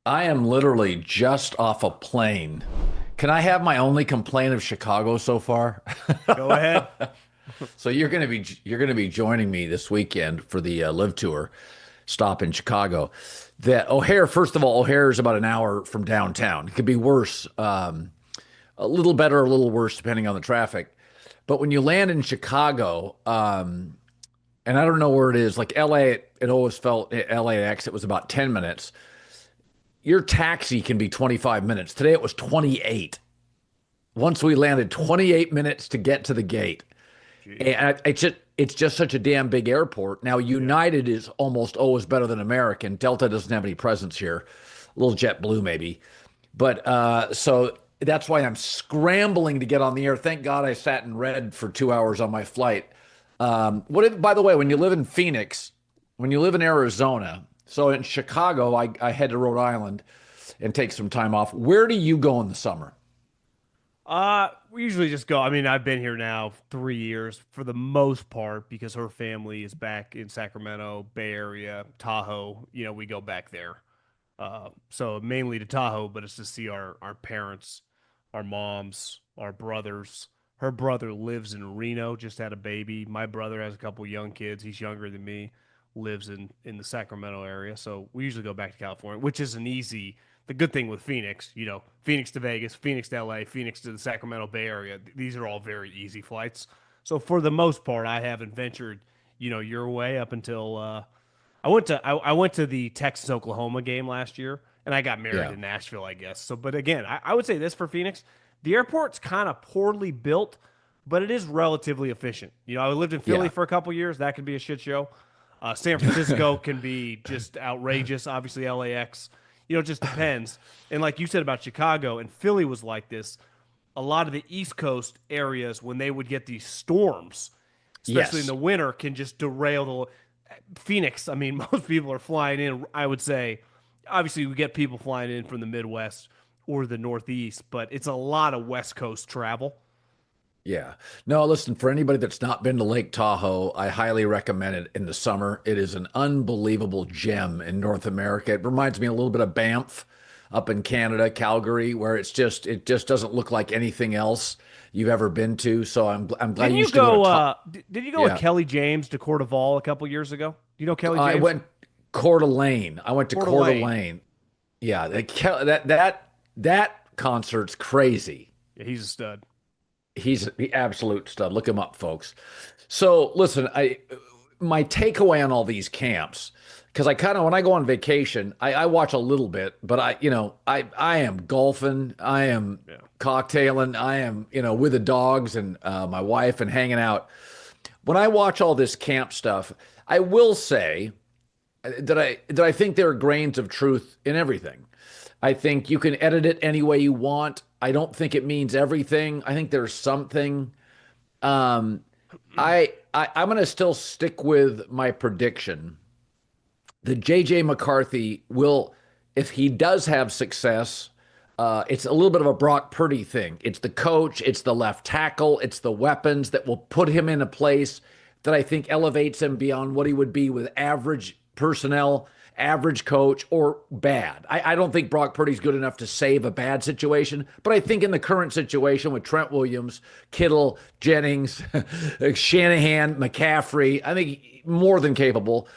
I am literally just off a plane. Can I have my only complaint of Chicago so far? Go ahead. So you're gonna be joining me this weekend for the Live Tour stop in Chicago. That O'Hare, first of all, O'Hare is about an hour from downtown. It could be worse, a little better, a little worse depending on the traffic. But when you land in Chicago, and I don't know where it is, like LA, it always felt at LAX it was about 10 minutes. Your taxi can be 25 minutes. Today it was 28. Once we landed, 28 minutes to get to the gate. Jeez. And it's just such a damn big airport. Now Yeah. United is almost always better than American. Delta doesn't have any presence here. A little JetBlue maybe. But so that's why I'm scrambling to get on the air. Thank God I sat and read for 2 hours on my flight. By the way, when you live in Phoenix, when you live in Arizona, so in Chicago, I head to Rhode Island and take some time off. Where do you go in the summer? We usually just go. I mean, I've been here now 3 years for the most part because her family is back in Sacramento, Bay Area, Tahoe. We go back there. So mainly to Tahoe, but it's to see our parents, our moms, our brothers. Her brother lives in Reno, just had a baby. My brother has a couple young kids. He's younger than me, lives in the Sacramento area. So we usually go back to California, which is an easy. The good thing with Phoenix, Phoenix to Vegas, Phoenix to LA, Phoenix to the Sacramento Bay Area. These are all very easy flights. So for the most part, I haven't ventured, your way up until I went to the Texas Oklahoma game last year, and I got married Yeah. in Nashville, I guess. So, but again, I would say this for Phoenix: the airport's kind of poorly built, but it is relatively efficient. I lived in Philly Yeah. for a couple years; that could be a shit show. San Francisco can be just outrageous. Obviously, LAX, it just depends. And like you said about Chicago and Philly was like this. A lot of the East Coast areas, when they would get these storms, especially in Yes. the winter, can just derail the Phoenix. I mean, most people are flying in. I would say, obviously, we get people flying in from the Midwest or the Northeast, but it's a lot of West Coast travel. Yeah. No, listen, for anybody that's not been to Lake Tahoe, I highly recommend it in the summer. It is an unbelievable gem in North America. It reminds me a little bit of Banff up in Canada, Calgary, where it just doesn't look like anything else you've ever been to. So I'm glad Didn't you you used to go to go? Ta Did you go with Yeah. Kelly James to Coeur d'Alene a couple years ago? Do you know Kelly I James? went Coeur d'Alene. I went to Coeur Coeur d'Alene. d'Alene. Yeah, that concert's crazy. Yeah, he's a stud. He's the absolute stud. Look him up, folks. So listen, I my takeaway on all these camps, because I kind of when I go on vacation, I watch a little bit, but I am golfing, I am Yeah. cocktailing, I am with the dogs and my wife and hanging out. When I watch all this camp stuff, I will say that I think there are grains of truth in everything. I think you can edit it any way you want. I don't think it means everything. I think there's something. Um, I'm going to still stick with my prediction that JJ McCarthy will, if he does have success, it's a little bit of a Brock Purdy thing. It's the coach, it's the left tackle, it's the weapons that will put him in a place that I think elevates him beyond what he would be with average personnel, average coach, or bad. I don't think Brock Purdy's good enough to save a bad situation, but I think in the current situation with Trent Williams, Kittle, Jennings, Shanahan, McCaffrey, I think more than capable.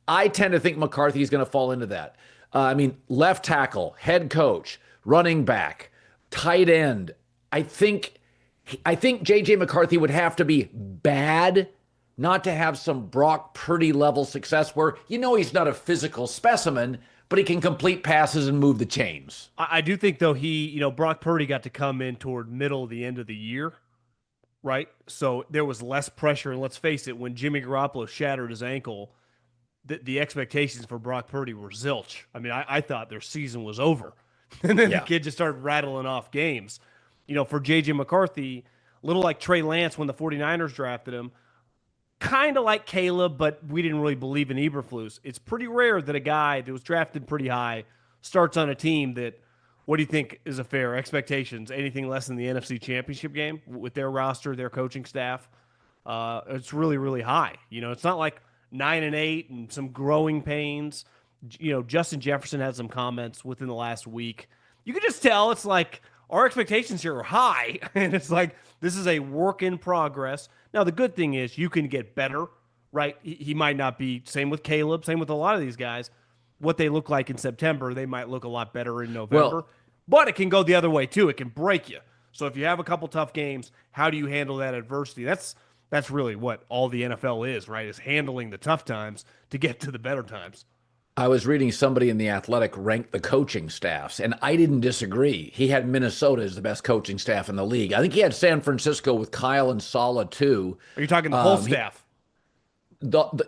I tend to think McCarthy is going to fall into that. I mean, left tackle, head coach, running back, tight end. I think I think JJ McCarthy would have to be bad not to have some Brock Purdy level success where he's not a physical specimen, but he can complete passes and move the chains. I do think though Brock Purdy got to come in toward middle of the end of the year, right? So there was less pressure, and let's face it, when Jimmy Garoppolo shattered his ankle, the expectations for Brock Purdy were zilch. I mean, I thought their season was over. And then the Yeah. kid just started rattling off games. For JJ McCarthy, a little like Trey Lance when the 49ers drafted him, kind of like Caleb, but we didn't really believe in Eberflus. It's pretty rare that a guy that was drafted pretty high starts on a team that, what do you think is a fair expectations? Anything less than the NFC Championship game with their roster, their coaching staff? It's really, really high. It's not like 9-8 and some growing pains. Justin Jefferson had some comments within the last week. You could just tell it's like our expectations here are high, and it's like this is a work in progress. Now, the good thing is you can get better, right? He might not be, same with Caleb, same with a lot of these guys. What they look like in September, they might look a lot better in November. Well, But it can go the other way too. It can break you. So if you have a couple tough games, how do you handle that adversity? That's really what all the NFL is, right? Is handling the tough times to get to the better times. I was reading somebody in The Athletic rank the coaching staffs, and I didn't disagree. He had Minnesota as the best coaching staff in the league. I think he had San Francisco with Kyle and Saleh too. Are you talking the whole staff?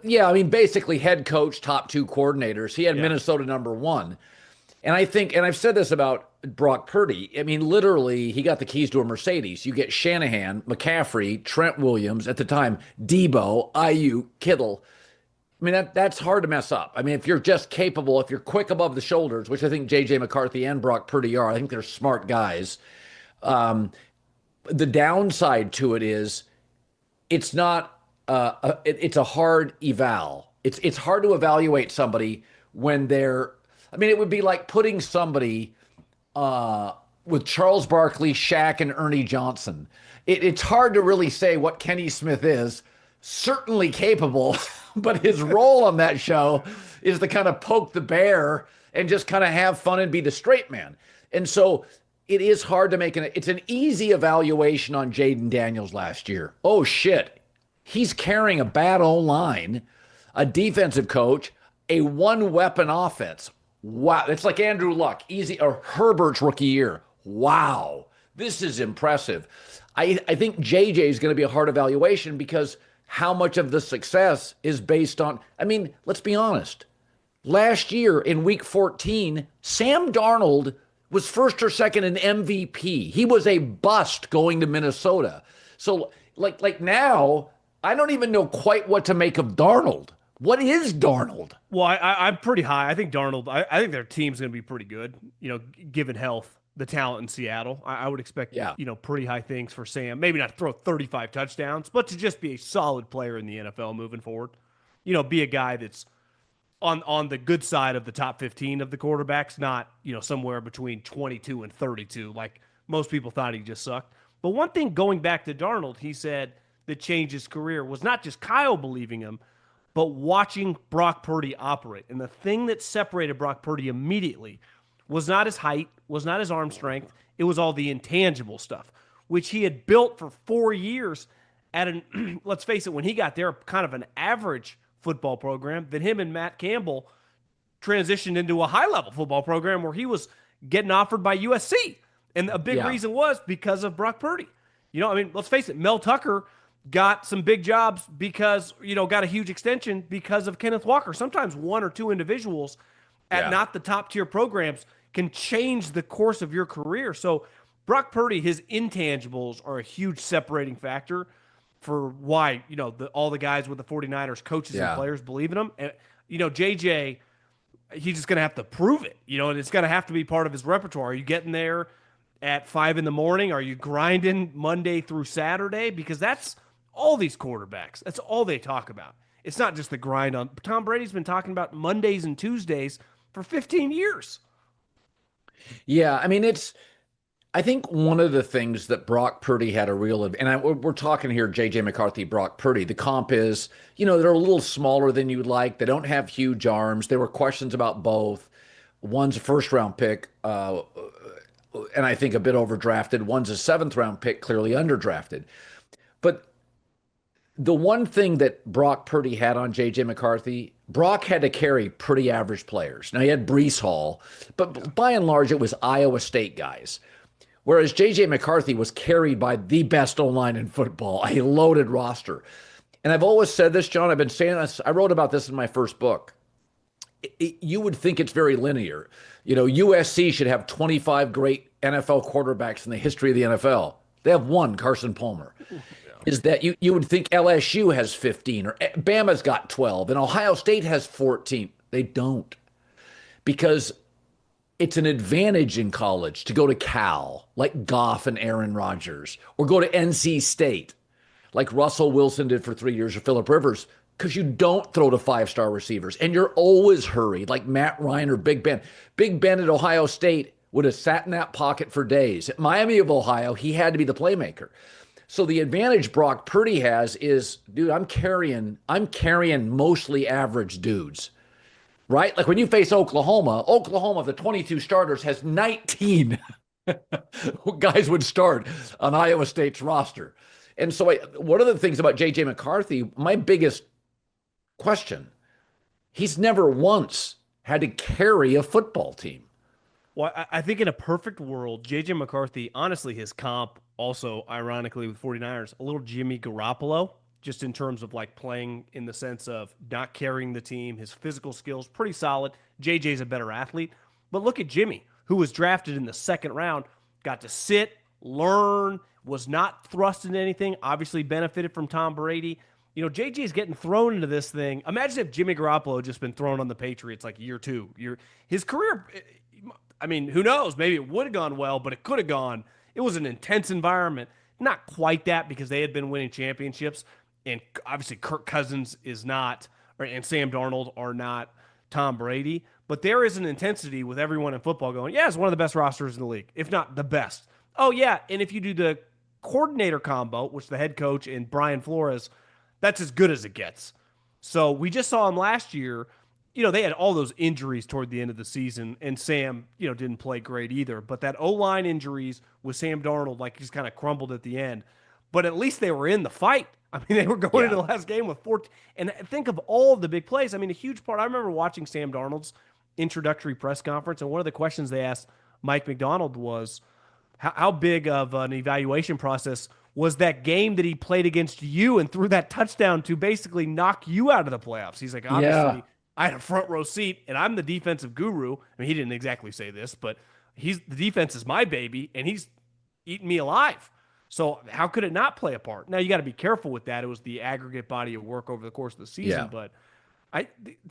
Yeah, I mean, basically head coach, top two coordinators. He had Yeah. Minnesota number one. And I think, and I've said this about Brock Purdy. I mean, literally, he got the keys to a Mercedes. You get Shanahan, McCaffrey, Trent Williams, at the time, Debo, IU, Kittle. I mean, that's hard to mess up. I mean, if you're just capable, if you're quick above the shoulders, which I think JJ McCarthy and Brock Purdy are, I think they're smart guys. The downside to it is it's not, it's a hard eval. It's hard to evaluate somebody when they're, I mean, it would be like putting somebody with Charles Barkley, Shaq, and Ernie Johnson. It's hard to really say what Kenny Smith is. Certainly capable, but his role on that show is to kind of poke the bear and just kind of have fun and be the straight man. And so it is hard to make it's an easy evaluation on Jaden Daniels last year. Oh shit. He's carrying a bad O-line, a defensive coach, a one-weapon offense. Wow. It's like Andrew Luck, easy, or Herbert's rookie year. Wow. This is impressive. I think JJ is going to be a hard evaluation because how much of the success is based on, I mean, let's be honest. Last year in week 14, Sam Darnold was first or second in MVP. He was a bust going to Minnesota. So like now, I don't even know quite what to make of Darnold. What is Darnold? Well, I'm pretty high. I think Darnold, I think their team's going to be pretty good, given health, the talent in Seattle. I would expect, Yeah. pretty high things for Sam. Maybe not to throw 35 touchdowns, but to just be a solid player in the NFL moving forward. Be a guy that's on the good side of the top 15 of the quarterbacks, not, somewhere between 22 and 32, like most people thought he just sucked. But one thing going back to Darnold, he said that changed his career was not just Kyle believing him, but watching Brock Purdy operate. And the thing that separated Brock Purdy immediately was not his height, was not his arm strength. It was all the intangible stuff, which he had built for 4 years at an, let's face it, when he got there, kind of an average football program. Then him and Matt Campbell transitioned into a high-level football program where he was getting offered by USC. And a big reason was because of Brock Purdy. Let's face it, Mel Tucker got some big jobs because, got a huge extension because of Kenneth Walker. Sometimes one or two individuals at not the top tier programs can change the course of your career. So Brock Purdy, his intangibles are a huge separating factor for why, all the guys with the 49ers, coaches and players believe in him. And, JJ, he's just going to have to prove it, and it's going to have to be part of his repertoire. Are you getting there at 5 a.m? Are you grinding Monday through Saturday? Because that's all these quarterbacks. That's all they talk about. It's not just the grind on. Tom Brady's been talking about Mondays and Tuesdays for 15 years. Yeah, I mean, I think one of the things that Brock Purdy had a real, and we're talking here, JJ McCarthy, Brock Purdy. The comp is, they're a little smaller than you'd like. They don't have huge arms. There were questions about both. One's a first-round pick, and I think a bit overdrafted. One's a seventh-round pick, clearly underdrafted. But the one thing that Brock Purdy had on JJ McCarthy, Brock had to carry pretty average players. Now, he had Breece Hall, but by and large, it was Iowa State guys. Whereas JJ McCarthy was carried by the best O-line in football, a loaded roster. And I've always said this, John, I've been saying this, I wrote about this in my first book. You would think it's very linear. USC should have 25 great NFL quarterbacks in the history of the NFL. They have one, Carson Palmer. Is that you would think LSU has 15 or Bama's got 12 and Ohio State has 14. They don't. Because it's an advantage in college to go to Cal, like Goff and Aaron Rodgers, or go to NC State, like Russell Wilson did for 3 years, or Phillip Rivers. because you don't throw to five-star receivers and you're always hurried, like Matt Ryan or Big Ben. Big Ben at Ohio State would have sat in that pocket for days. At Miami of Ohio, he had to be the playmaker. So the advantage Brock Purdy has is, dude, I'm carrying mostly average dudes, right? Like when you face Oklahoma, the 22 starters has 19 guys would start on Iowa State's roster. And so one of the things about JJ McCarthy, my biggest question, he's never once had to carry a football team. Well, I think in a perfect world, JJ McCarthy, honestly, his comp also, ironically, with 49ers, a little Jimmy Garoppolo, just in terms of like playing in the sense of not carrying the team. His physical skills, pretty solid. JJ's a better athlete. But look at Jimmy, who was drafted in the second round, got to sit, learn, was not thrust into anything, obviously benefited from Tom Brady. You know, JJ's getting thrown into this thing. Imagine if Jimmy Garoppolo had just been thrown on the Patriots like year two. His career, I mean, who knows? Maybe it would have gone well, but it could have gone. It was an intense environment. Not quite that because they had been winning championships. And obviously Kirk Cousins is not, and Sam Darnold are not Tom Brady. But there is an intensity with everyone in football going, yeah, it's one of the best rosters in the league, if not the best. Oh, yeah, and if you do the coordinator combo, which the head coach and Brian Flores, that's as good as it gets. So we just saw him last year. You know, they had all those injuries toward the end of the season, and Sam, didn't play great either. But that O-line injuries with Sam Darnold, like he's kind of crumbled at the end. But at least they were in the fight. I mean, they were going into the last game with 14. And think of all of the big plays. I mean, a huge part. I remember watching Sam Darnold's introductory press conference, and one of the questions they asked Mike McDonald was, how big of an evaluation process was that game that he played against you and threw that touchdown to basically knock you out of the playoffs? He's like, obviously, I had a front row seat, and I'm the defensive guru. I mean, he didn't exactly say this, but the defense is my baby, and he's eating me alive. So how could it not play a part? Now, you got to be careful with that. It was the aggregate body of work over the course of the season, but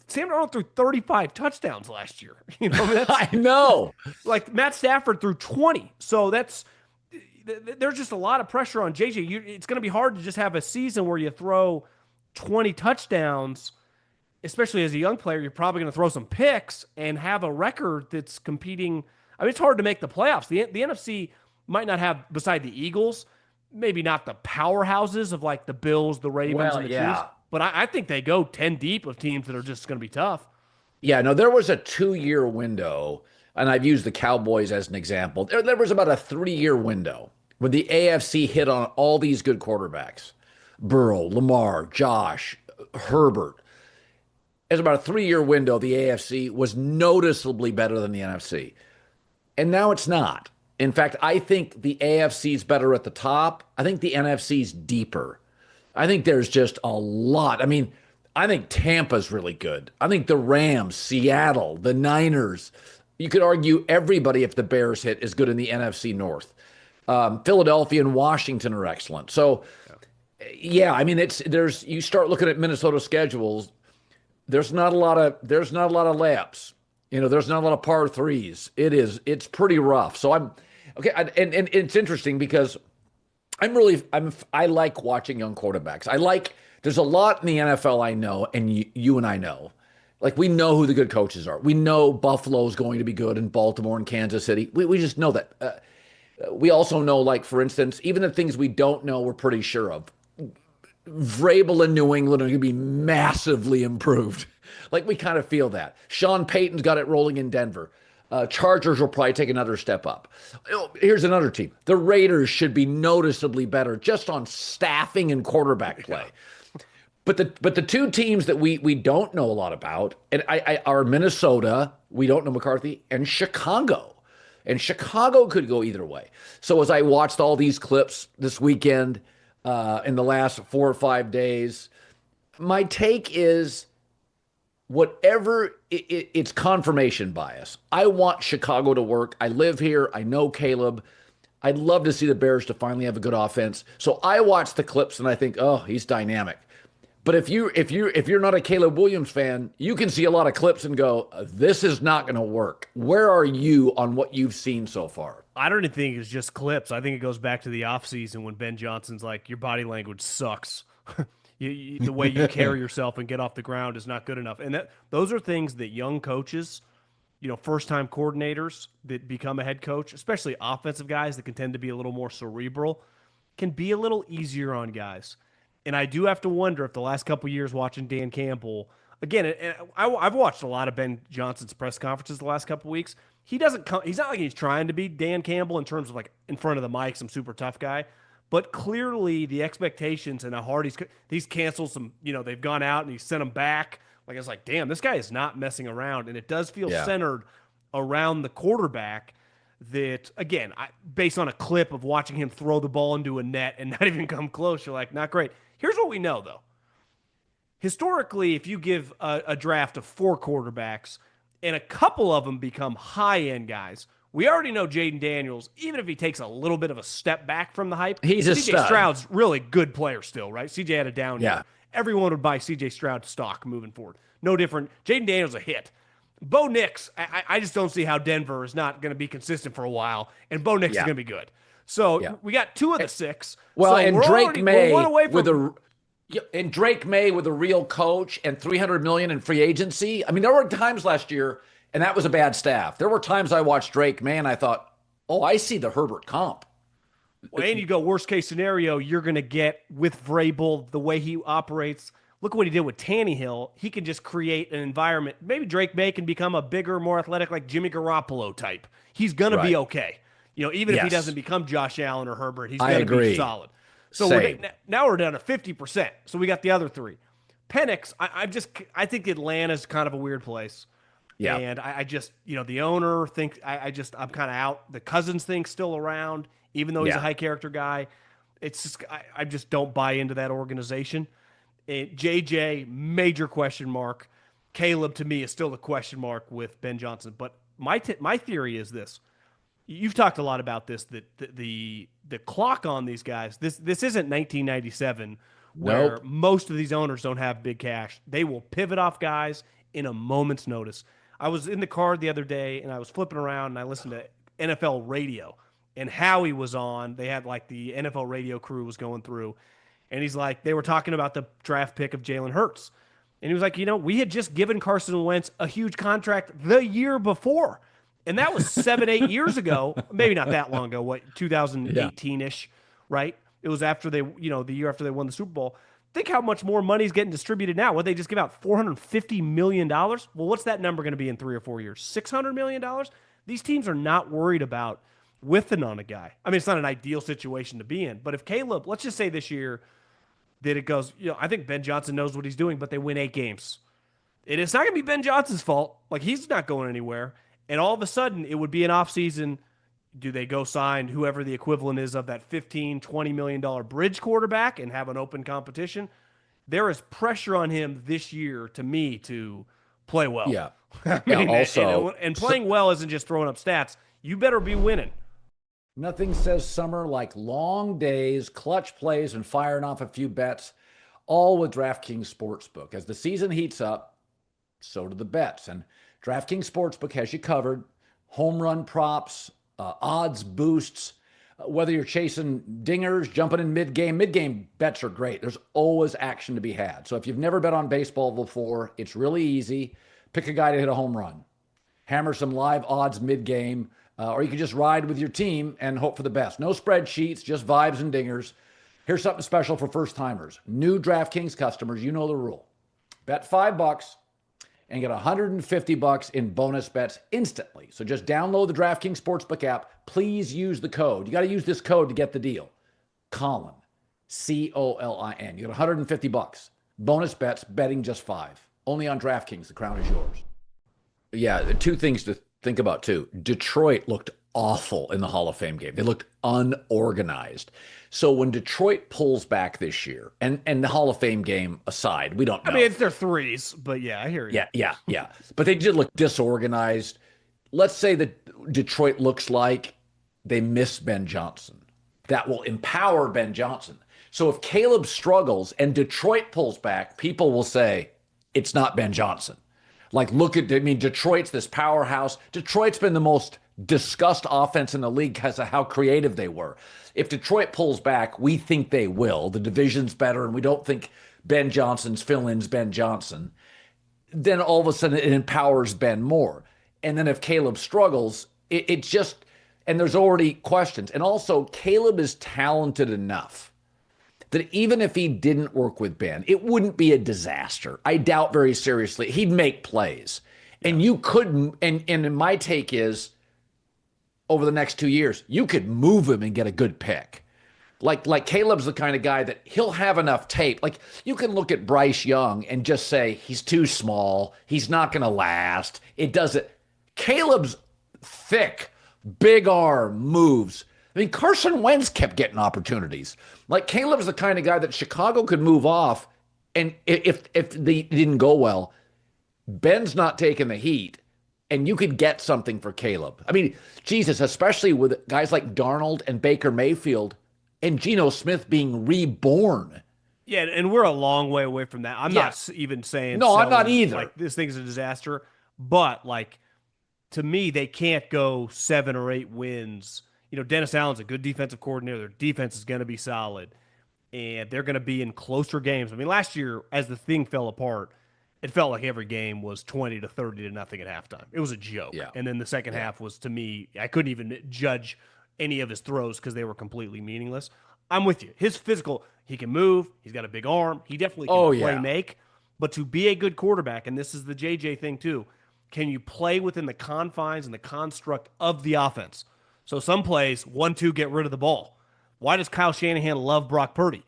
Sam Darnold threw 35 touchdowns last year. I know. Like Matt Stafford threw 20. So there's just a lot of pressure on JJ. It's going to be hard to just have a season where you throw 20 touchdowns, especially as a young player. You're probably going to throw some picks and have a record that's competing. I mean, it's hard to make the playoffs. The NFC might not have, beside the Eagles, maybe not the powerhouses of like the Bills, the Ravens, and the Chiefs. But I think they go 10 deep of teams that are just going to be tough. Yeah, no, there was a 2-year window, and I've used the Cowboys as an example. There was about a 3-year window when the AFC hit on all these good quarterbacks. Burrow, Lamar, Josh, Herbert. It's about a 3-year window. The AFC was noticeably better than the NFC. And now it's not. In fact, I think the AFC is better at the top. I think the NFC is deeper. I think there's just a lot. I mean, I think Tampa's really good. I think the Rams, Seattle, the Niners. You could argue everybody, if the Bears hit, is good in the NFC North. Philadelphia and Washington are excellent. So, yeah, I mean, you start looking at Minnesota schedules. There's not a lot of layups. There's not a lot of par threes. It's pretty rough. So I'm okay. And it's interesting because I like watching young quarterbacks. There's a lot in the NFL I know, and you and I know. Like, we know who the good coaches are. We know Buffalo's going to be good, and Baltimore and Kansas City. We just know that. We also know, like, for instance, even the things we don't know, we're pretty sure of. Vrabel in New England are going to be massively improved. Like, we kind of feel that. Sean Payton's got it rolling in Denver. Chargers will probably take another step up. Here's another team. The Raiders should be noticeably better just on staffing and quarterback play. But the two teams that we don't know a lot about and are Minnesota, we don't know McCarthy, and Chicago. And Chicago could go either way. So as I watched all these clips this weekend, in the last 4 or 5 days, my take is whatever, it's confirmation bias. I want Chicago to work. I live here. I know Caleb. I'd love to see the Bears to finally have a good offense. So I watch the clips and I think, oh, he's dynamic. But if you're not a Caleb Williams fan, you can see a lot of clips and go, this is not going to work. Where are you on what you've seen so far? I don't even think it's just clips. I think it goes back to the offseason when Ben Johnson's like, your body language sucks. The way you carry yourself and get off the ground is not good enough. And those are things that young coaches, first-time coordinators that become a head coach, especially offensive guys that can tend to be a little more cerebral, can be a little easier on guys. And I do have to wonder if the last couple of years watching Dan Campbell, again, and I've watched a lot of Ben Johnson's press conferences the last couple of weeks. He's not like he's trying to be Dan Campbell in terms of like in front of the mic, some super tough guy. But clearly the expectations and how hard he's canceled some, they've gone out and he's sent them back. Like, I was like, damn, this guy is not messing around. And it does feel centered around the quarterback that, again, based on a clip of watching him throw the ball into a net and not even come close, you're like, not great. Here's what we know, though. Historically, if you give a draft of 4 quarterbacks and a couple of them become high-end guys, we already know Jaden Daniels, even if he takes a little bit of a step back from the hype, he's a CJ stud. Stroud's really good player still, right? CJ had a down year. Yeah. Everyone would buy CJ Stroud stock moving forward. No different. Jaden Daniels a hit. Bo Nix, I just don't see how Denver is not going to be consistent for a while, and Bo Nix is going to be good. So we got 2 of the 6. Well, so and Drake May and Drake May with a real coach and $300 million in free agency. I mean, there were times last year, and that was a bad staff. There were times I watched Drake May and I thought, oh, I see the Herbert comp. Well, and you go worst case scenario, you're going to get with Vrabel the way he operates. Look at what he did with Tannehill. He can just create an environment. Maybe Drake May can become a bigger, more athletic, like Jimmy Garoppolo type. He's going to be okay. Even if he doesn't become Josh Allen or Herbert, he's going to be solid. So now we're down to 50%. So we got the other 3. Penix, I think Atlanta's kind of a weird place. Yeah. And I just, the owner thinks I'm kind of out. The Cousins thing's still around, even though he's a high character guy. It's just, I just don't buy into that organization. JJ, major question mark. Caleb, to me, is still a question mark with Ben Johnson. But my theory is this. You've talked a lot about this, that the clock on these guys, this isn't 1997 where most of these owners don't have big cash. They will pivot off guys in a moment's notice. I was in the car the other day and I was flipping around and I listened to NFL radio and Howie was on. They had like the NFL radio crew was going through and he's like, they were talking about the draft pick of Jalen Hurts. And he was like, we had just given Carson Wentz a huge contract the year before. And that was 7-8 years ago, maybe not that long ago, 2018-ish, right? It was after they, the year after they won the Super Bowl. Think how much more money is getting distributed now. What, they just give out $450 million? Well, what's that number going to be in 3 or 4 years? $600 million? These teams are not worried about whiffing on a guy. I mean, it's not an ideal situation to be in. But if Caleb, let's just say this year that it goes, I think Ben Johnson knows what he's doing, but they win 8 games. And it's not going to be Ben Johnson's fault. Like, he's not going anywhere. And all of a sudden, it would be an offseason. Do they go sign whoever the equivalent is of that $15, $20 million bridge quarterback and have an open competition? There is pressure on him this year, to me, to play well. Yeah. I mean, and playing well isn't just throwing up stats. You better be winning. Nothing says summer like long days, clutch plays, and firing off a few bets, all with DraftKings Sportsbook. As the season heats up, so do the bets. And DraftKings Sportsbook has you covered. Home run props, odds boosts, whether you're chasing dingers, jumping in mid-game bets are great. There's always action to be had. So if you've never bet on baseball before, it's really easy. Pick a guy to hit a home run. Hammer some live odds mid-game, or you can just ride with your team and hope for the best. No spreadsheets, just vibes and dingers. Here's something special for first-timers. New DraftKings customers, you know the rule. Bet $5 and get $150 in bonus bets instantly. So just download the DraftKings Sportsbook app. Please use the code. You got to use this code to get the deal. Colin, C-O-L-I-N. You get $150. Bonus bets, betting just $5. Only on DraftKings. The crown is yours. Yeah, 2 things to think about too. Detroit looked awful in the Hall of Fame game. They looked unorganized. So when Detroit pulls back this year, and the Hall of Fame game aside, we don't know. I mean, it's their threes, but yeah, I hear you. Yeah. But they did look disorganized. Let's say that Detroit looks like they miss Ben Johnson. That will empower Ben Johnson. So if Caleb struggles and Detroit pulls back, people will say, it's not Ben Johnson. Like, Detroit's this powerhouse. Detroit's been the most discussed offense in the league because of how creative they were. If Detroit pulls back, we think they will. The division's better, and we don't think Ben Johnson's fill-in's Ben Johnson, then all of a sudden it empowers Ben more. And then if Caleb struggles, it just, and there's already questions. And also, Caleb is talented enough that even if he didn't work with Ben, it wouldn't be a disaster. I doubt very seriously. He'd make plays. Yeah. And you could, and my take is over the next 2 years, you could move him and get a good pick. Like Caleb's the kind of guy that he'll have enough tape. Like you can look at Bryce Young and just say he's too small. He's not going to last. It doesn't. Caleb's thick, big arm moves. I mean, Carson Wentz kept getting opportunities. Like Caleb's the kind of guy that Chicago could move off, and if they didn't go well, Ben's not taking the heat, and you could get something for Caleb. I mean, Jesus, especially with guys like Darnold and Baker Mayfield and Geno Smith being reborn. Yeah, and we're a long way away from that. I'm not even saying no, I'm not either. Like this thing's a disaster, but like to me, they can't go 7 or 8 wins. You know, Dennis Allen's a good defensive coordinator. Their defense is going to be solid, and they're going to be in closer games. I mean, last year, as the thing fell apart, it felt like every game was 20 to 30 to nothing at halftime. It was a joke. Yeah. And then the second half was, to me, I couldn't even judge any of his throws because they were completely meaningless. I'm with you. His physical, he can move. He's got a big arm. He definitely can play make. But to be a good quarterback, and this is the JJ thing too, can you play within the confines and the construct of the offense? So some plays, 1-2, get rid of the ball. Why does Kyle Shanahan love Brock Purdy?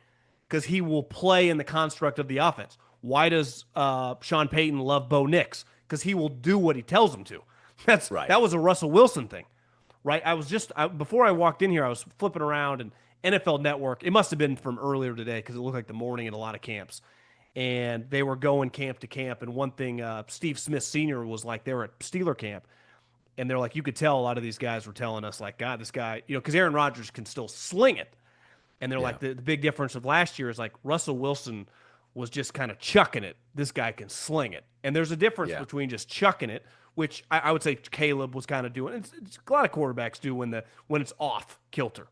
Because he will play in the construct of the offense. Why does Sean Payton love Bo Nix? Because he will do what he tells him to. That's right. That was a Russell Wilson thing, right? Before I walked in here, I was flipping around, and NFL Network, it must have been from earlier today because it looked like the morning at a lot of camps. And they were going camp to camp. And one thing, Steve Smith Sr. was like, they were at Steeler camp. And they're like, you could tell a lot of these guys were telling us, like, God, this guy, you know, because Aaron Rodgers can still sling it. And they're like, the big difference of last year is like Russell Wilson was just kind of chucking it. This guy can sling it. And there's a difference between just chucking it, which I would say Caleb was kind of doing. It's a lot of quarterbacks do when it's off kilter.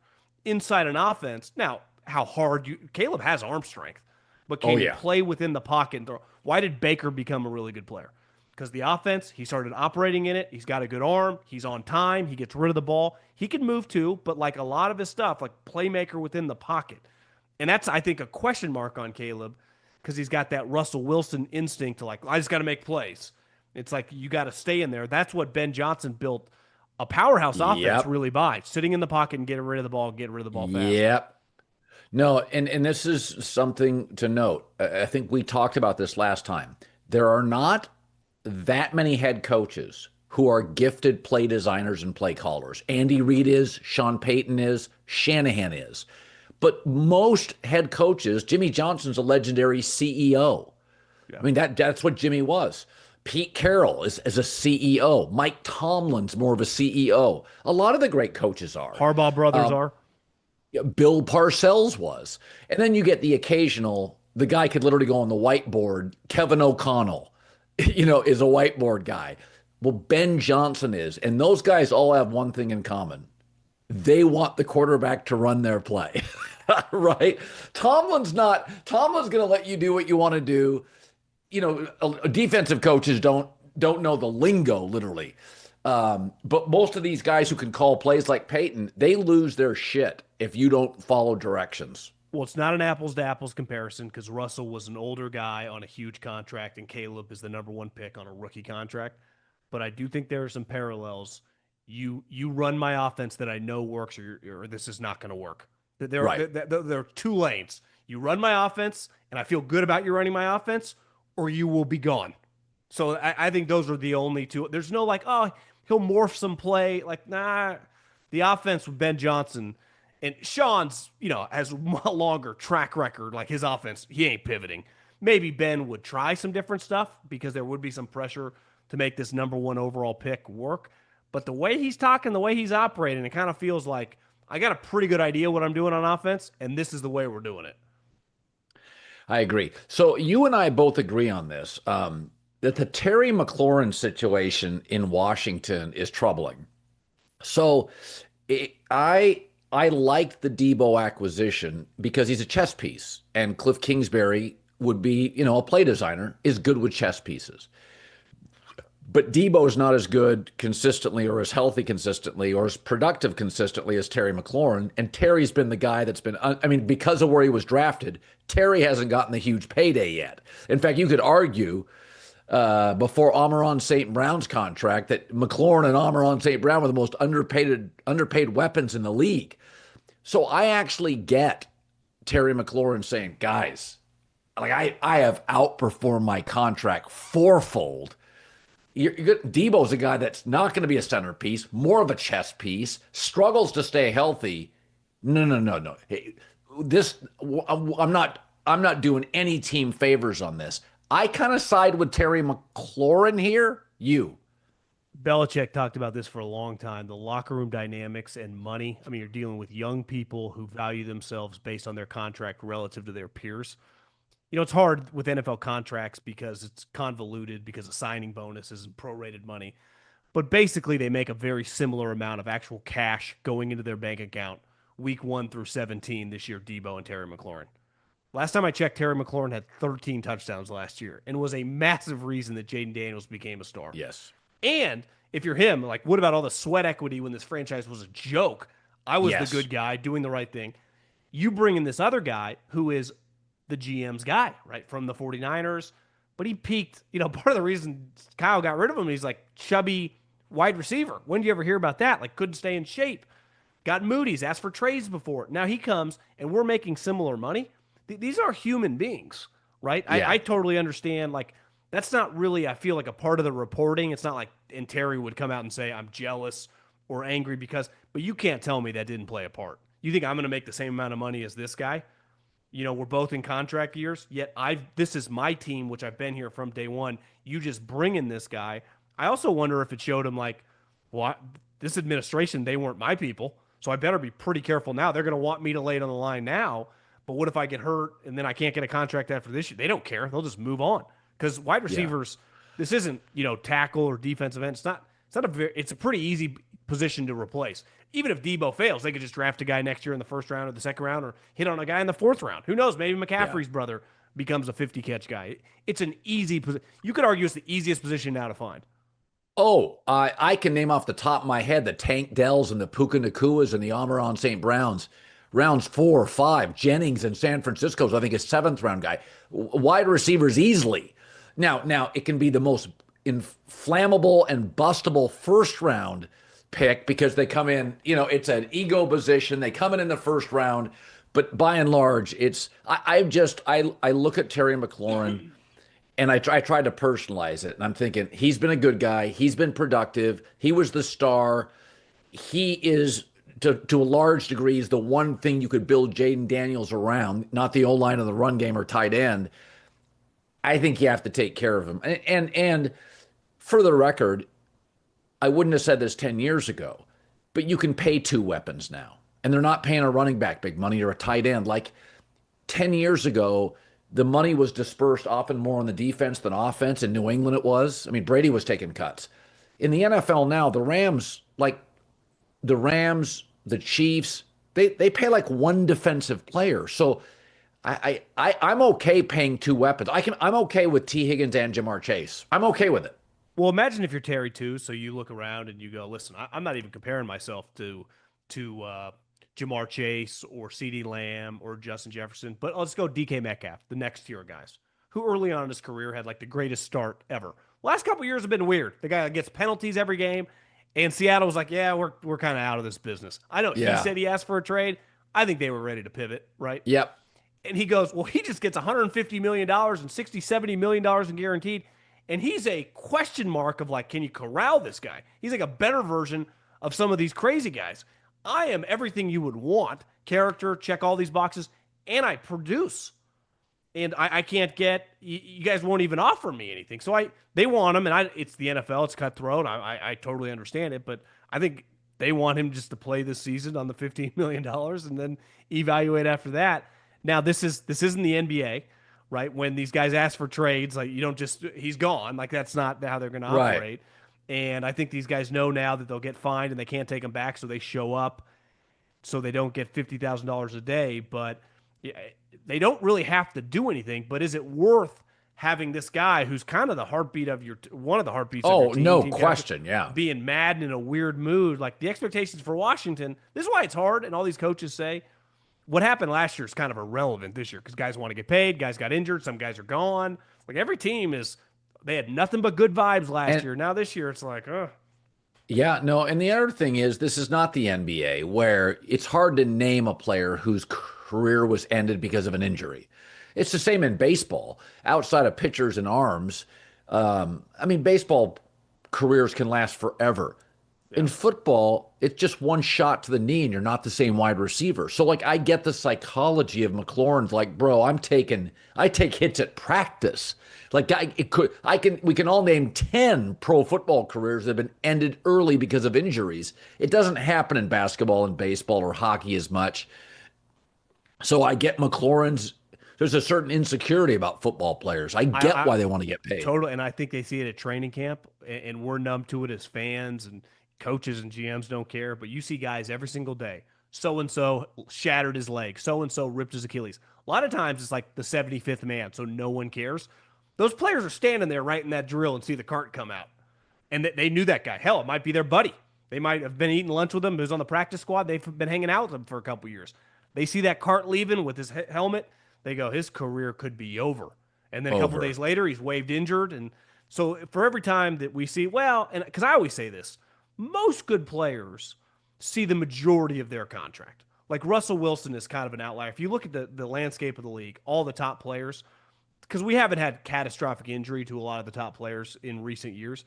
Inside an offense, now, how hard Caleb has arm strength, but can you play within the pocket and throw? Why did Baker become a really good player? Because the offense, he started operating in it. He's got a good arm. He's on time. He gets rid of the ball. He can move too, but like a lot of his stuff, like playmaker within the pocket. And that's, I think, a question mark on Caleb because he's got that Russell Wilson instinct to like, I just got to make plays. It's like you got to stay in there. That's what Ben Johnson built a powerhouse offense really by, sitting in the pocket and getting rid of the ball fast. Yep. No, and this is something to note. I think we talked about this last time. There are not that many head coaches who are gifted play designers and play callers. Andy Reid is, Sean Payton is, Shanahan is. But most head coaches, Jimmy Johnson's a legendary CEO. Yeah. I mean, that's what Jimmy was. Pete Carroll is a CEO. Mike Tomlin's more of a CEO. A lot of the great coaches are. Harbaugh brothers are. Bill Parcells was. And then you get the occasional, the guy could literally go on the whiteboard. Kevin O'Connell, is a whiteboard guy. Well, Ben Johnson is. And those guys all have one thing in common. They want the quarterback to run their play, right? Tomlin's going to let you do what you want to do. Defensive coaches don't know the lingo, literally. But most of these guys who can call plays like Peyton, they lose their shit if you don't follow directions. Well, it's not an apples to apples comparison because Russell was an older guy on a huge contract and Caleb is the number 1 pick on a rookie contract. But I do think there are some parallels. You run my offense that I know works or this is not going to work. There are 2 lanes. You run my offense and I feel good about you running my offense, or you will be gone. So I think those are the only 2. There's no like, oh, he'll morph some play. Like, nah, the offense with Ben Johnson and Sean's, has a longer track record. Like his offense, he ain't pivoting. Maybe Ben would try some different stuff because there would be some pressure to make this number 1 overall pick work. But the way he's talking, the way he's operating, it kind of feels like I got a pretty good idea what I'm doing on offense, and this is the way we're doing it. I agree. So you and I both agree on this, that the Terry McLaurin situation in Washington is troubling. So I liked the Debo acquisition because he's a chess piece, and Cliff Kingsbury would be, a play designer, is good with chess pieces. But Debo's not as good consistently or as healthy consistently or as productive consistently as Terry McLaurin. And Terry's been the guy that's been, I mean, because of where he was drafted, Terry hasn't gotten the huge payday yet. In fact, you could argue before Amon St. Brown's contract that McLaurin and Amon St. Brown were the most underpaid weapons in the league. So I actually get Terry McLaurin saying, guys, like I have outperformed my contract fourfold. Debo's a guy that's not going to be a centerpiece, more of a chess piece, struggles to stay healthy. No, no, no, no. Hey, I'm not doing any team favors on this. I kind of side with Terry McLaurin here. Belichick talked about this for a long time, the locker room dynamics and money. I mean, you're dealing with young people who value themselves based on their contract relative to their peers. It's hard with NFL contracts because it's convoluted because of signing bonuses and prorated money. But basically, they make a very similar amount of actual cash going into their bank account week 1 through 17 this year, Debo and Terry McLaurin. Last time I checked, Terry McLaurin had 13 touchdowns last year and was a massive reason that Jaden Daniels became a star. Yes. And if you're him, like, what about all the sweat equity when this franchise was a joke? I was Yes. the good guy doing the right thing. You bring in this other guy who is the GM's guy, right, from the 49ers. But he peaked, part of the reason Kyle got rid of him, he's like chubby wide receiver. When do you ever hear about that? Like, couldn't stay in shape. Got Moody's, asked for trades before. Now he comes, and we're making similar money. These are human beings, right? Yeah. I totally understand. Like, that's not really, I feel like, a part of the reporting. It's not like, and Terry would come out and say, I'm jealous or angry but you can't tell me that didn't play a part. You think I'm going to make the same amount of money as this guy? We're both in contract years, yet this is my team, which I've been here from day one. You just bring in this guy. I also wonder if it showed him like, well, this administration, they weren't my people, so I better be pretty careful now. They're going to want me to lay it on the line now, but what if I get hurt and then I can't get a contract after this year? They don't care. They'll just move on because wide receivers, this isn't, tackle or defensive end. It's a pretty easy position to replace. Even if Debo fails, they could just draft a guy next year in the first round or the second round or hit on a guy in the fourth round. Who knows? Maybe McCaffrey's brother becomes a 50-catch guy. It's an easy position. You could argue it's the easiest position now to find. Oh, I can name off the top of my head the Tank Dells and the Puka Nakuas and the Amon St. Browns. Rounds 4 or 5. Jennings in San Francisco's, I think, a 7th round guy. Wide receivers easily. Now it can be the most inflammable and bustable first round pick because they come in, it's an ego position. They come in the first round, but by and large, I look at Terry McLaurin and I tried to personalize it. And I'm thinking he's been a good guy. He's been productive. He was the star. He is to a large degree is the one thing you could build Jaden Daniels around, not the O-line of the run game or tight end. I think you have to take care of him. And for the record, I wouldn't have said this 10 years ago, but you can pay 2 weapons now. And they're not paying a running back big money or a tight end. Like 10 years ago, the money was dispersed often more on the defense than offense. In New England, it was. I mean, Brady was taking cuts. In the NFL now, the Rams, the Chiefs, they pay like 1 defensive player. So I'm okay paying 2 weapons. I'm okay with T. Higgins and Jamar Chase. I'm okay with it. Well, imagine if you're Terry too. So you look around and you go, "Listen, I'm not even comparing myself to Jamar Chase or CeeDee Lamb or Justin Jefferson, but let's go DK Metcalf, the next tier of guys who early on in his career had like the greatest start ever. Last couple of years have been weird. The guy gets penalties every game, and Seattle was like, "Yeah, we're kind of out of this business." I know he said he asked for a trade. I think they were ready to pivot, right? Yep. And he goes, "Well, he just gets $150 million and $70 million in guaranteed." And he's a question mark of like, can you corral this guy? He's like a better version of some of these crazy guys. I am everything you would want. Character, check all these boxes, and I produce. And I can't get, you guys won't even offer me anything. So they want him, and it's the NFL, it's cutthroat. I totally understand it, but I think they want him just to play this season on the $15 million and then evaluate after that. Now, this isn't the NBA. Right? When these guys ask for trades, like you don't just, he's gone. Like that's not how they're going to operate. Right. And I think these guys know now that they'll get fined and they can't take them back. So they show up so they don't get $50,000 a day. But Yeah, they don't really have to do anything, but is it worth having this guy who's kind of the heartbeat of your one of the heartbeats of your Oh, team, no team captain, question. Yeah. being mad and in a weird mood? Like the expectations for Washington, this is why it's hard. And all these coaches say what happened last year is kind of irrelevant this year because guys want to get paid, guys got injured, some guys are gone. Like every team is, they had nothing but good vibes last And year. Now this year, it's like, yeah, no, and the other thing is this is not the NBA where it's hard to name a player whose career was ended because of an injury. It's the same in baseball. Outside of pitchers and arms, I mean, baseball careers can last forever. In yeah, football, it's just one shot to the knee and you're not the same wide receiver. So like I get the psychology of McLaurin's like, bro, I take hits at practice. Like we can all name 10 pro football careers that have been ended early because of injuries. It doesn't happen in basketball and baseball or hockey as much. So I get McLaurin's there's a certain insecurity about football players. I get I why they want to get paid. totally, and I think they see it at training camp, and we're numb to it as fans, and coaches and GMs don't care. But you see guys every single day. So and so shattered his leg. So and so ripped his Achilles. A lot of times it's like the 75th man, so no one cares. Those players are standing there writing that drill and see the cart come out, and they knew that guy. Hell, it might be their buddy. They might have been eating lunch with him. He was on the practice squad. They've been hanging out with him for a couple years. They see that cart leaving with his helmet. They go, his career could be over. And then a couple Over. days later, he's waived injured. And so for every time that we see, well, and because I always say this, most good players see the majority of their contract. Like Russell Wilson is kind of an outlier. If you look at the landscape of the league, all the top players, because we haven't had catastrophic injury to a lot of the top players in recent years,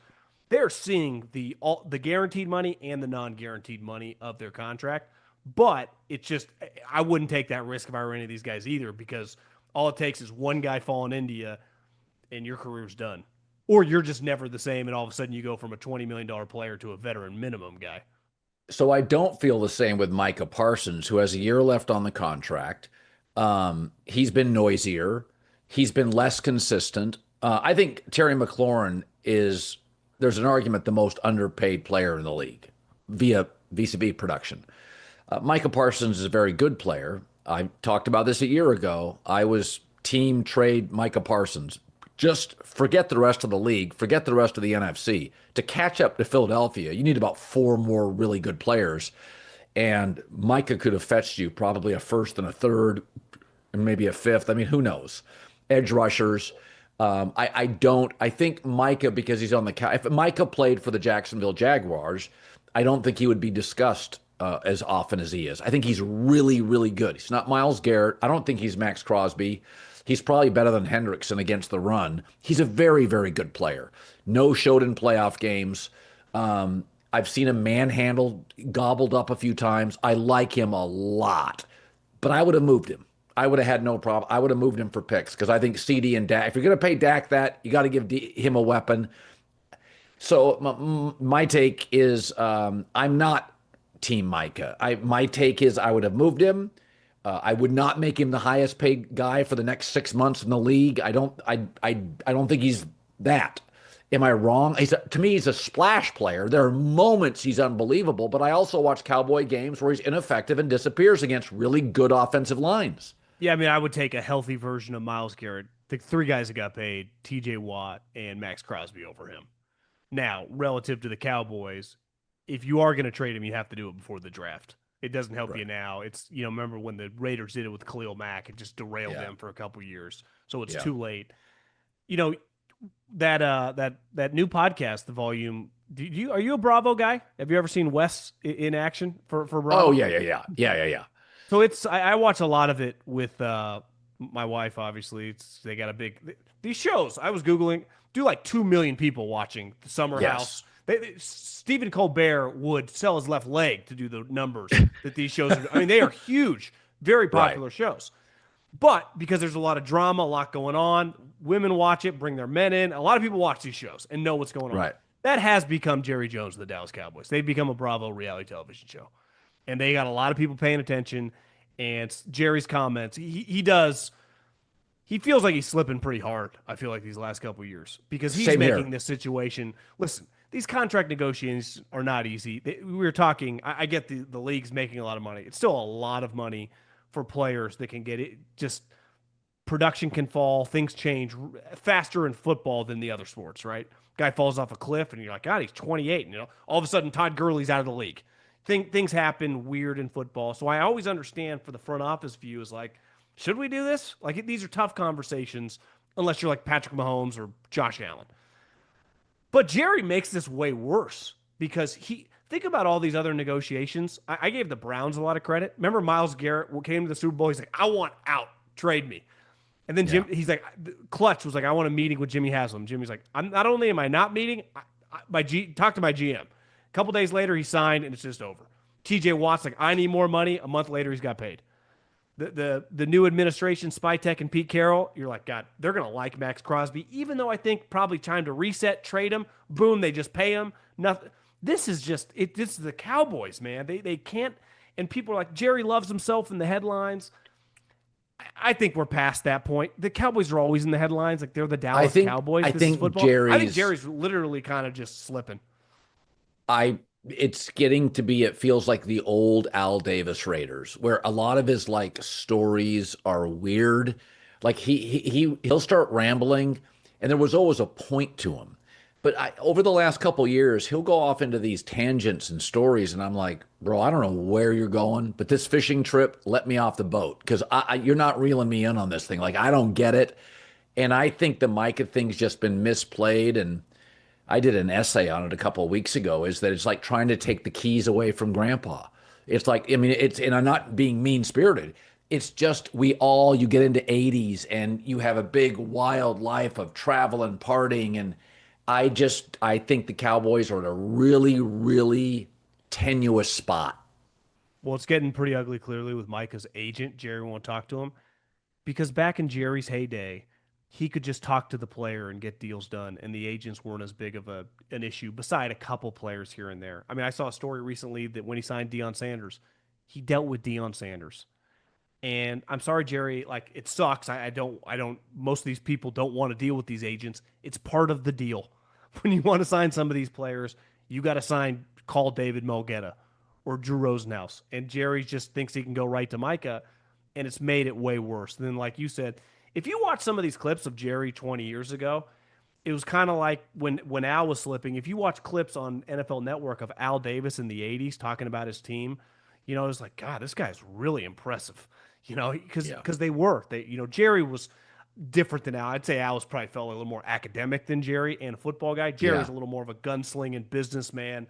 they're seeing the guaranteed money and the non-guaranteed money of their contract. But it's just I wouldn't take that risk if I were any of these guys either because all it takes is one guy falling into you and your career's done. Or you're just never the same and all of a sudden you go from a $20 million player to a veteran minimum guy. So I don't feel the same with Micah Parsons, who has a year left on the contract. He's been noisier. He's been less consistent. I think Terry McLaurin is, there's an argument, the most underpaid player in the league via vis-a-vis production. Micah Parsons is a very good player. I talked about this a year ago. I was team trade Micah Parsons. Just forget the rest of the league, forget the rest of the NFC. To catch up to Philadelphia, you need about four more really good players. And Micah could have fetched you probably a first and a third, and maybe a fifth. I mean, who knows? Edge rushers. I think Micah, because he's on the, if Micah played for the Jacksonville Jaguars, I don't think he would be discussed as often as he is. I think he's really, really good. He's not Myles Garrett. I don't think he's Max Crosby. He's probably better than Hendrickson against the run. He's a very, very good player. No showed in playoff games. I've seen him manhandled, gobbled up a few times. I like him a lot, but I would have moved him. I would have had no problem. I would have moved him for picks because I think CD and Dak, if you're going to pay Dak that, you got to give him a weapon. So my take is I'm not Team Micah. My take is I would have moved him. I would not make him the highest paid guy for the next 6 months in the league. I don't think he's that. Am I wrong? To me, he's a splash player. There are moments he's unbelievable, but I also watch Cowboy games where he's ineffective and disappears against really good offensive lines. Yeah, I mean, I would take a healthy version of Myles Garrett. The three guys that got paid, TJ Watt and Max Crosby over him. Now, relative to the Cowboys, if you are going to trade him, you have to do it before the draft. It doesn't help Right. you now. It's, remember when the Raiders did it with Khalil Mack, it just derailed Yeah. them for a couple years. So it's Yeah. too late. You know, that new podcast, The Volume, are you a Bravo guy? Have you ever seen Wes in action for Oh, Bravo? yeah, yeah, yeah. Yeah, yeah, yeah. So I watch a lot of it with my wife. Obviously, they got a big these shows. I was googling, do like 2 million people watching the Summer House. Yes. Stephen Colbert would sell his left leg to do the numbers that these shows are. I mean, they are huge, very Right. popular shows. But because there's a lot of drama, a lot going on, women watch it, bring their men in. A lot of people watch these shows and know what's going on. Right. That has become Jerry Jones of the Dallas Cowboys. They've become a Bravo reality television show. And they got a lot of people paying attention. And Jerry's comments, he feels like he's slipping pretty hard, I feel like, these last couple of years. Because he's Same making here. this situation. Listen, these contract negotiations are not easy. We were talking, I get the league's making a lot of money. It's still a lot of money for players that can get it. Just production can fall, things change faster in football than the other sports, right? Guy falls off a cliff, and you're like, God, he's 28, and all of a sudden Todd Gurley's out of the league. Things happen weird in football, so I always understand for the front office view is like, should we do this? Like these are tough conversations, unless you're like Patrick Mahomes or Josh Allen. But Jerry makes this way worse because think about all these other negotiations. I gave the Browns a lot of credit. Remember Myles Garrett came to the Super Bowl. He's like, I want out, trade me. And then he's like, Clutch was like, I want a meeting with Jimmy Haslam. Jimmy's like, I'm not only am I not meeting, talk to my GM. A couple days later, he signed, and it's just over. TJ Watt's like, I need more money. A month later, he's got paid. The new administration, Spytek and Pete Carroll, you're like, God, they're gonna like Max Crosby, even though I think probably time to reset, trade him. Boom, they just pay him. Nothing. This is just it. This is the Cowboys, man. They can't. And people are like, Jerry loves himself in the headlines. I think we're past that point. The Cowboys are always in the headlines, like they're the Dallas Cowboys. I this is think football. I think Jerry's literally kind of just slipping. It's getting to be, it feels like the old Al Davis Raiders, where a lot of his like stories are weird. Like he'll start rambling, and there was always a point to him. But over the last couple years, he'll go off into these tangents and stories, and I'm like, bro, I don't know where you're going, but this fishing trip, let me off the boat because you're not reeling me in on this thing. Like I don't get it, and I think the Micah thing's just been misplayed. And I did an essay on it a couple of weeks ago. Is that it's like trying to take the keys away from Grandpa. It's like, I mean, and I'm not being mean spirited. It's just you get into 80s and you have a big wild life of travel and partying, and I think the Cowboys are in a really, really tenuous spot. Well, it's getting pretty ugly clearly with Micah's agent. Jerry won't talk to him because back in Jerry's heyday, he could just talk to the player and get deals done, and the agents weren't as big of an issue, beside a couple players here and there. I mean, I saw a story recently that when he signed Deion Sanders, he dealt with Deion Sanders. And I'm sorry, Jerry, like it sucks. I don't, most of these people don't want to deal with these agents. It's part of the deal. When you want to sign some of these players, you got to call David Mulgeta or Drew Rosenhaus. And Jerry just thinks he can go right to Micah, and it's made it way worse. And then, like you said, if you watch some of these clips of Jerry 20 years ago, it was kind of like when Al was slipping. If you watch clips on NFL Network of Al Davis in the 80s talking about his team, it was like, God, this guy's really impressive. Because they were. Jerry was different than Al. I'd say Al was probably felt a little more academic than Jerry and a football guy. Jerry's a little more of a gunslinging businessman,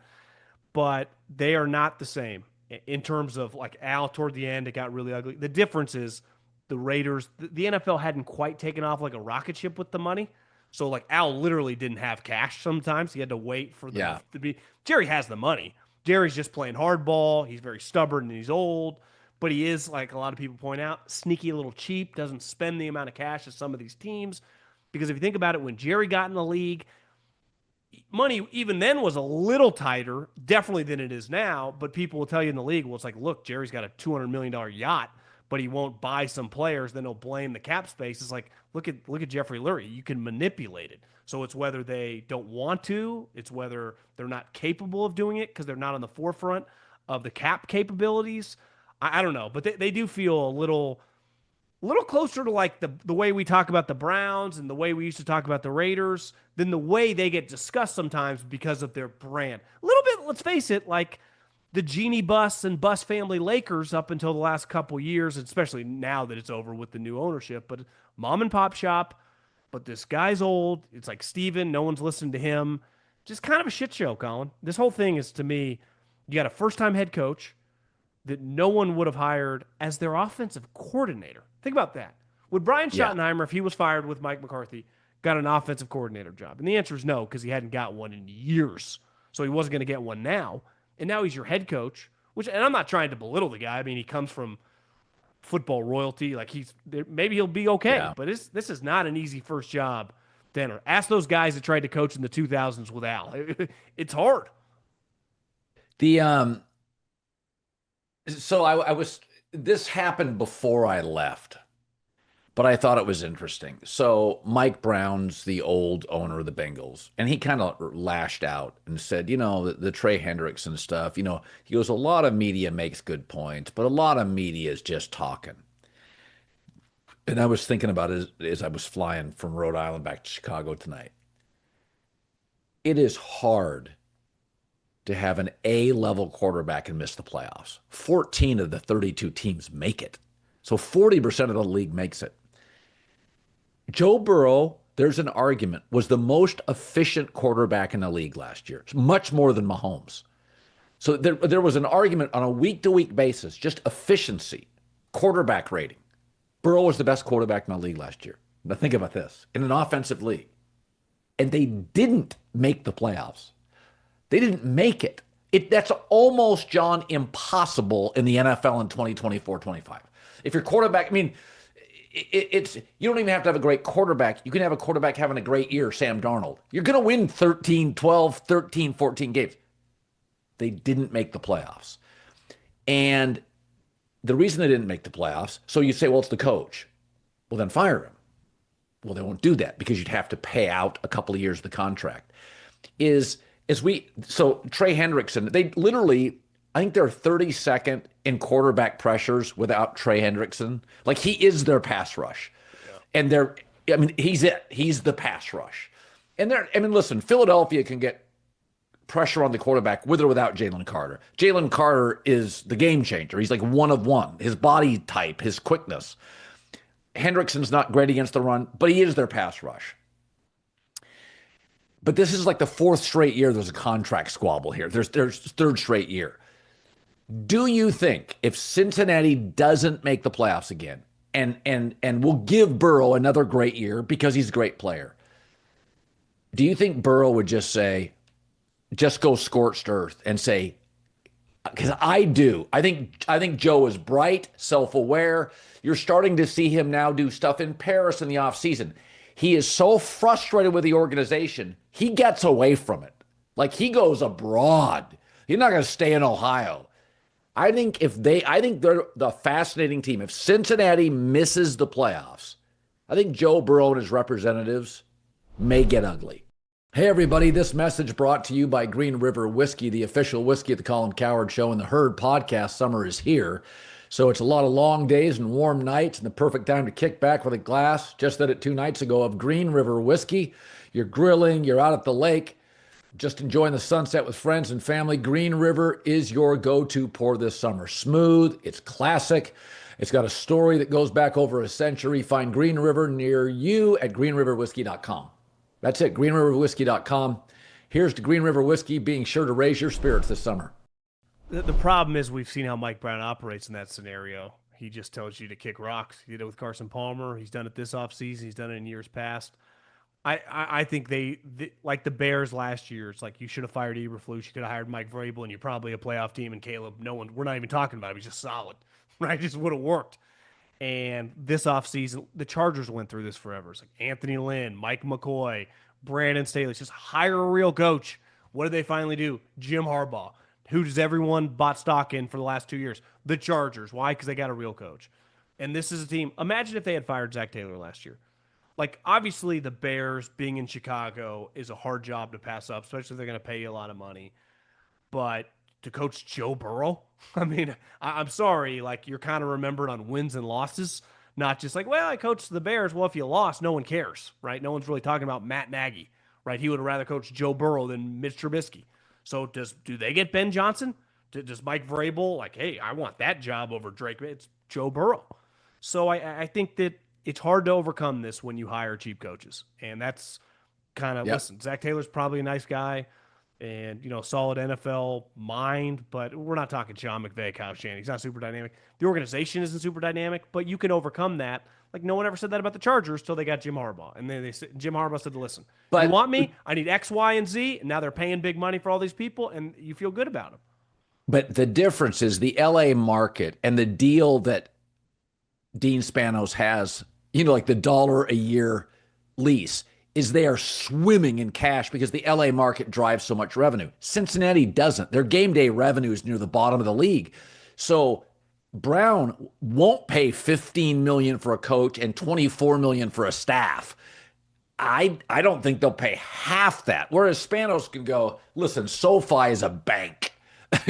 but they are not the same in terms of like Al toward the end. It got really ugly. The difference is the Raiders, the NFL hadn't quite taken off like a rocket ship with the money. So like Al literally didn't have cash sometimes. He had to wait for them to be. Jerry has the money. Jerry's just playing hardball. He's very stubborn and he's old. But he is, like a lot of people point out, sneaky, a little cheap, doesn't spend the amount of cash as some of these teams. Because if you think about it, when Jerry got in the league, money even then was a little tighter, definitely than it is now. But people will tell you in the league, well, it's like, look, Jerry's got a $200 million yacht, but he won't buy some players. Then he'll blame the cap space. It's like, look at Jeffrey Lurie. You can manipulate it. So it's whether they don't want to, it's whether they're not capable of doing it because they're not on the forefront of the cap capabilities. I don't know, but they do feel a little closer to like the way we talk about the Browns and the way we used to talk about the Raiders than the way they get discussed sometimes because of their brand. A little bit, let's face it, like the Genie Bus and Bus family Lakers up until the last couple years, especially now that it's over with the new ownership. But mom and pop shop, but this guy's old. It's like Steven, no one's listening to him. Just kind of a shit show, Colin. This whole thing is, to me, you got a first-time head coach that no one would have hired as their offensive coordinator. Think about that. Would Brian Schottenheimer, if he was fired with Mike McCarthy, got an offensive coordinator job? And the answer is no, because he hadn't got one in years. So he wasn't going to get one now. And now he's your head coach, and I'm not trying to belittle the guy. I mean, he comes from football royalty. Like maybe he'll be okay. But this is not an easy first job. Denner, ask those guys that tried to coach in the 2000s with Al. It's hard. So this happened before I left, but I thought it was interesting. So Mike Brown's the old owner of the Bengals, and he kind of lashed out and said, the Trey Hendrickson stuff, he goes, a lot of media makes good points, but a lot of media is just talking. And I was thinking about it as I was flying from Rhode Island back to Chicago tonight. It is hard to have an A-level quarterback and miss the playoffs. 14 of the 32 teams make it. So 40% of the league makes it. Joe Burrow, there's an argument, was the most efficient quarterback in the league last year, much more than Mahomes. So there was an argument on a week-to-week basis, just efficiency, quarterback rating. Burrow was the best quarterback in the league last year. Now think about this, in an offensive league. And they didn't make the playoffs. They didn't make it. That's almost, John, impossible in the NFL in 2024-25. If your quarterback, I mean, it's you don't even have to have a great quarterback. You can have a quarterback having a great year, Sam Darnold. You're going to win 13, 12, 13, 14 games. They didn't make the playoffs. And the reason they didn't make the playoffs, so you say, well, it's the coach. Well, then fire him. Well, they won't do that because you'd have to pay out a couple of years of the contract. So Trey Hendrickson, they literally, I think they're 32nd in quarterback pressures without Trey Hendrickson. Like, he is their pass rush. Yeah. And he's it. He's the pass rush. And listen, Philadelphia can get pressure on the quarterback with or without Jalen Carter. Jalen Carter is the game changer. He's like one of one. His body type, his quickness. Hendrickson's not great against the run, but he is their pass rush. But this is like the fourth straight year there's a contract squabble here. There's third straight year. Do you think if Cincinnati doesn't make the playoffs again, and will give Burrow another great year because he's a great player, do you think Burrow would just go scorched earth and say, because I do. I think Joe is bright, self-aware. You're starting to see him now do stuff in Paris in the offseason. He is so frustrated with the organization, he gets away from it. Like, he goes abroad. He's not going to stay in Ohio. I think they're the fascinating team. If Cincinnati misses the playoffs, I think Joe Burrow and his representatives may get ugly. Hey, everybody, this message brought to you by Green River Whiskey, the official whiskey of the Colin Cowherd Show and the Herd podcast. Summer is here. So it's a lot of long days and warm nights and the perfect time to kick back with a glass. Just did it 2 nights ago of Green River Whiskey. You're grilling, you're out at the lake, just enjoying the sunset with friends and family. Green River is your go-to pour this summer. Smooth, it's classic. It's got a story that goes back over a century. Find Green River near you at greenriverwhiskey.com. That's it, greenriverwhiskey.com. Here's to Green River Whiskey, being sure to raise your spirits this summer. The problem is we've seen how Mike Brown operates in that scenario. He just tells you to kick rocks. He did it with Carson Palmer. He's done it this offseason. He's done it in years past. I think they like the Bears last year. It's like, you should have fired Eberflus. You could have hired Mike Vrabel, and you're probably a playoff team. And Caleb, we're not even talking about him. He's just solid, right? Just would have worked. And this offseason, the Chargers went through this forever. It's like Anthony Lynn, Mike McCoy, Brandon Staley. Just hire a real coach. What did they finally do? Jim Harbaugh. Who does everyone bought stock in for the last 2 years? The Chargers. Why? Because they got a real coach. And this is a team. Imagine if they had fired Zach Taylor last year. Like, obviously, the Bears being in Chicago is a hard job to pass up, especially if they're going to pay you a lot of money. But to coach Joe Burrow, I mean, I'm sorry. Like, you're kind of remembered on wins and losses, not just like, well, I coached the Bears. Well, if you lost, no one cares, right? No one's really talking about Matt Nagy, right? He would have rather coached Joe Burrow than Mitch Trubisky. So do they get Ben Johnson? Does Mike Vrabel, like, hey, I want that job over Drake? It's Joe Burrow. So I think that it's hard to overcome this when you hire cheap coaches. And that's kind of, listen, Zach Taylor's probably a nice guy and, solid NFL mind, but we're not talking Sean McVay, Kyle Shanahan. He's not super dynamic. The organization isn't super dynamic, but you can overcome that. Like, no one ever said that about the Chargers till they got Jim Harbaugh. And then Jim Harbaugh said, listen, you want me? I need X, Y, and Z. And now they're paying big money for all these people, and you feel good about them. But the difference is the LA market and the deal that Dean Spanos has, like the $1 a year lease, is they are swimming in cash because the LA market drives so much revenue. Cincinnati doesn't. Their game day revenue is near the bottom of the league. So Brown won't pay 15 million for a coach and 24 million for a staff. I don't think they'll pay half that. Whereas Spanos can go, listen, SoFi is a bank.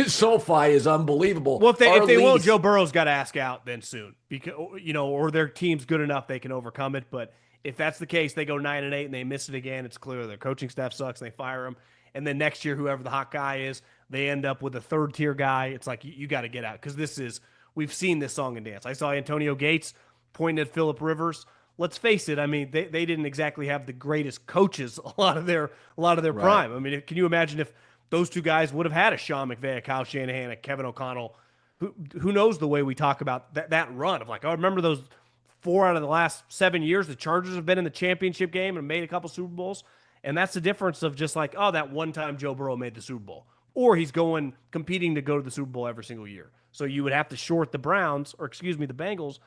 SoFi is unbelievable. Well, if they Our if they won't, lease, Joe Burrow's got to ask out then soon because or their team's good enough they can overcome it. But if that's the case, they go 9-8 and they miss it again. It's clear their coaching staff sucks and they fire him. And then next year, whoever the hot guy is, they end up with a third tier guy. It's like you got to get out because we've seen this song and dance. I saw Antonio Gates pointing at Phillip Rivers. Let's face it. I mean, they didn't exactly have the greatest coaches a lot of their right. prime. I mean, can you imagine if those two guys would have had a Sean McVay, a Kyle Shanahan, a Kevin O'Connell? Who knows the way we talk about that run of like, I remember those 4 out of the last 7 years. The Chargers have been in the championship game and made a couple Super Bowls, and that's the difference of just like, oh, that one time Joe Burrow made the Super Bowl, or he's competing to go to the Super Bowl every single year. So you would have to short the Browns, or excuse me, the Bengals,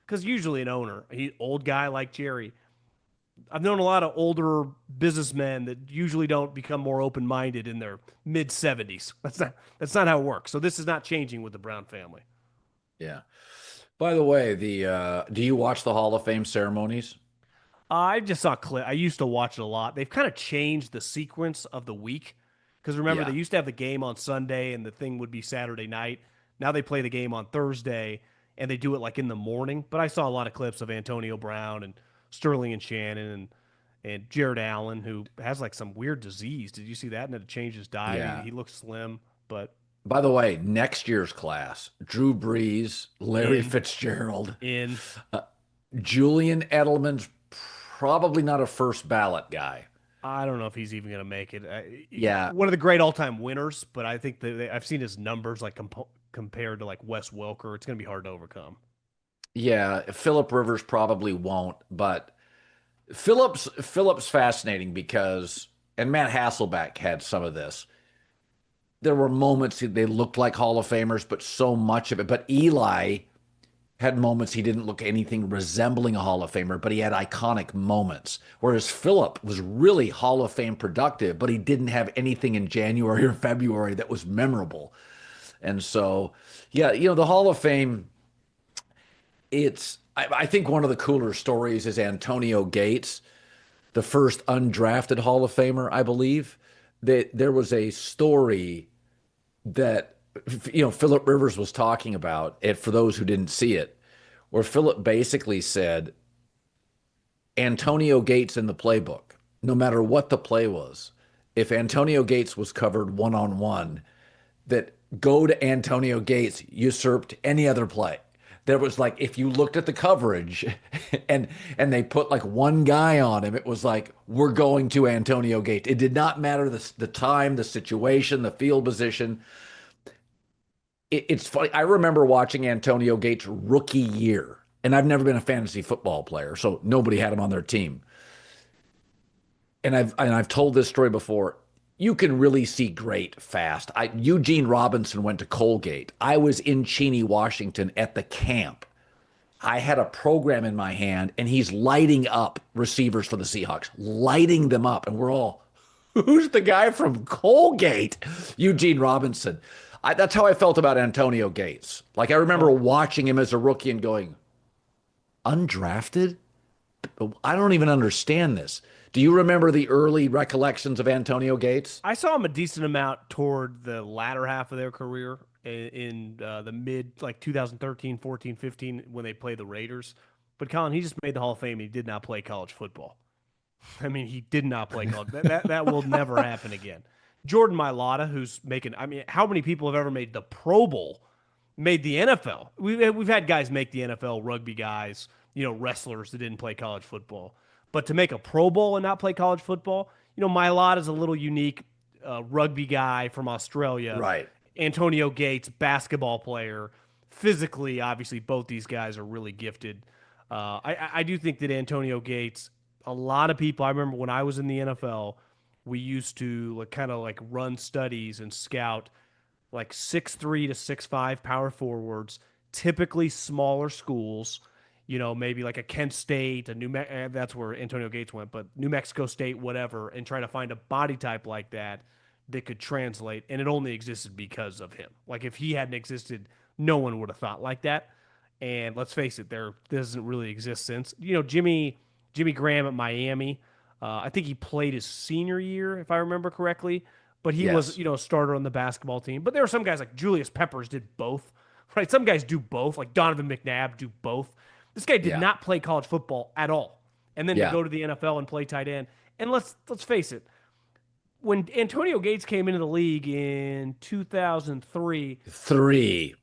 because usually an owner, old guy like Jerry. I've known a lot of older businessmen that usually don't become more open-minded in their mid-70s. That's not how it works. So this is not changing with the Brown family. Yeah. By the way, the do you watch the Hall of Fame ceremonies? I just saw clip. I used to watch it a lot. They've kind of changed the sequence of the week because remember they Yeah. used to have the game on Sunday and the thing would be Saturday night. Now they play the game on Thursday and they do it like in the morning. But I saw a lot of clips of Antonio Brown and Sterling and Shannon and Jared Allen, who has like some weird disease. Did you see that? And it changed his diet. He, Yeah. he looks slim, but By the way, next year's class, Drew Brees, Larry in Fitzgerald, in uh, Julian Edelman's probably not a first ballot guy. I don't know if he's even going to make it. Yeah. One of the great all-time winners, but I think that I've seen his numbers like compared to like Wes Welker. It's going to be hard to overcome. Yeah, Philip Rivers probably won't, but Phillips fascinating because and Matt Hasselbeck had some of this. There were moments they looked like Hall of Famers, but so much of it. But Eli had moments he didn't look anything resembling a Hall of Famer, but he had iconic moments. Whereas Phillip was really Hall of Fame productive, but he didn't have anything in January or February that was memorable. And so, yeah, the Hall of Fame, I think one of the cooler stories is Antonio Gates, the first undrafted Hall of Famer, I believe. That there was a story that Philip Rivers was talking about it for those who didn't see it, where Philip basically said Antonio Gates in the playbook, no matter what the play was, if Antonio Gates was covered one on one, that go to Antonio Gates usurped any other play. There was like if you looked at the coverage and they put like one guy on him, it was like we're going to Antonio Gates. It did not matter the time, the situation, the field position. It's funny. I remember watching Antonio Gates' rookie year, and I've never been a fantasy football player, so nobody had him on their team. And I've told this story before. You can really see great fast. Eugene Robinson went to Colgate. I was in Cheney, Washington at the camp. I had a program in my hand, and he's lighting up receivers for the Seahawks, lighting them up. And we're all, who's the guy from Colgate? Eugene Robinson. That's how I felt about Antonio Gates. Like I remember watching him as a rookie and going, undrafted? I don't even understand this. Do you remember the early recollections of Antonio Gates? I saw him a decent amount toward the latter half of their career in the mid like 2013, 14, 15 when they played the Raiders. But Colin, he just made the Hall of Fame. He did not play college football. I mean, he did not play college. That will never happen again. Jordan Mailata, who's making. I mean, how many people have ever made the Pro Bowl? Made the NFL. We've had guys make the NFL, rugby guys, wrestlers that didn't play college football. But to make a Pro Bowl and not play college football, Mailata is a little unique. Rugby guy from Australia. Right. Antonio Gates, basketball player. Physically, obviously, both these guys are really gifted. I do think that Antonio Gates, a lot of people, I remember when I was in the NFL, we used to kind of like run studies and scout like 6'3" to 6'5" power forwards, typically smaller schools, maybe like a Kent State, that's where Antonio Gates went, but New Mexico State, whatever, and try to find a body type like that that could translate. And it only existed because of him. Like if he hadn't existed, No one would have thought like that. And let's face it, there doesn't really exist since. Jimmy Graham at Miami. I think he played his senior year, if I remember correctly. But he was, Yes. a starter on the basketball team. But there were some guys like Julius Peppers did both, right? Some guys do both, like Donovan McNabb do both. This guy did Yeah. not play college football at all, and then to Yeah. go to the NFL and play tight end. And let's face it, when Antonio Gates came into the league in 2003, Three.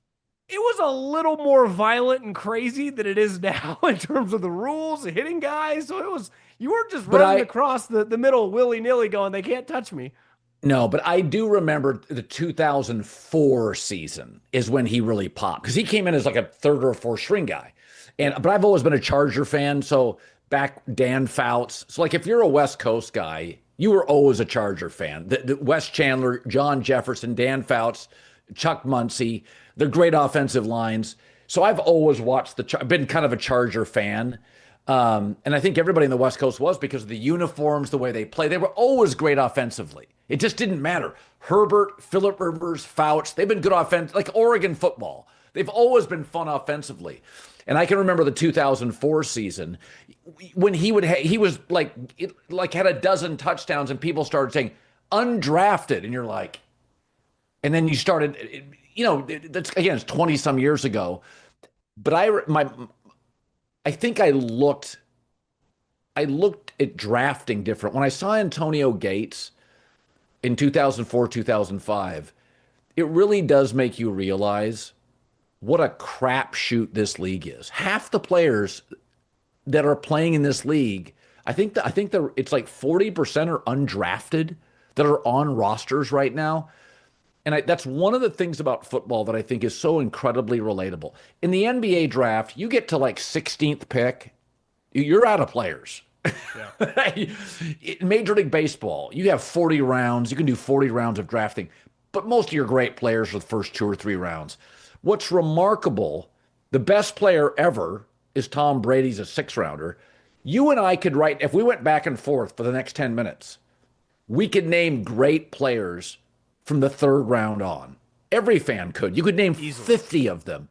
it was a little more violent and crazy than it is now in terms of the rules, hitting guys. So you weren't just But running I across the middle willy nilly going, they can't touch me. No, but I do remember the 2004 season is when he really popped because he came in as like a third or fourth string guy. But I've always been a Charger fan. So back Dan Fouts. So like if you're a West Coast guy, you were always a Charger fan. The Wes Chandler, John Jefferson, Dan Fouts, Chuck Muncie, they're great offensive lines. So I've always watched I've been kind of a Charger fan. And I think everybody in the West Coast was because of the uniforms, the way they play. They were always great offensively. It just didn't matter. Herbert, Phillip Rivers, Fouts, they've been good offense, like Oregon football. They've always been fun offensively. And I can remember the 2004 season when he was like had a dozen touchdowns and people started saying undrafted. And you're like, and then you started, that's again, it's 20 some years ago. But I think I looked at drafting different. When I saw Antonio Gates in 2004, 2005, it really does make you realize what a crapshoot this league is. Half the players that are playing in this league, it's like 40% are undrafted that are on rosters right now. And that's one of the things about football that I think is so incredibly relatable. In the NBA draft, you get to like 16th pick, you're out of players. Yeah. Major League Baseball, you have 40 rounds. You can do 40 rounds of drafting, but most of your great players are the first 2 or 3 rounds. What's remarkable, the best player ever is Tom Brady's a 6-rounder. You and I could write, if we went back and forth for the next 10 minutes, we could name great players from the 3rd round on. Every fan could. You could name Easily. 50 of them.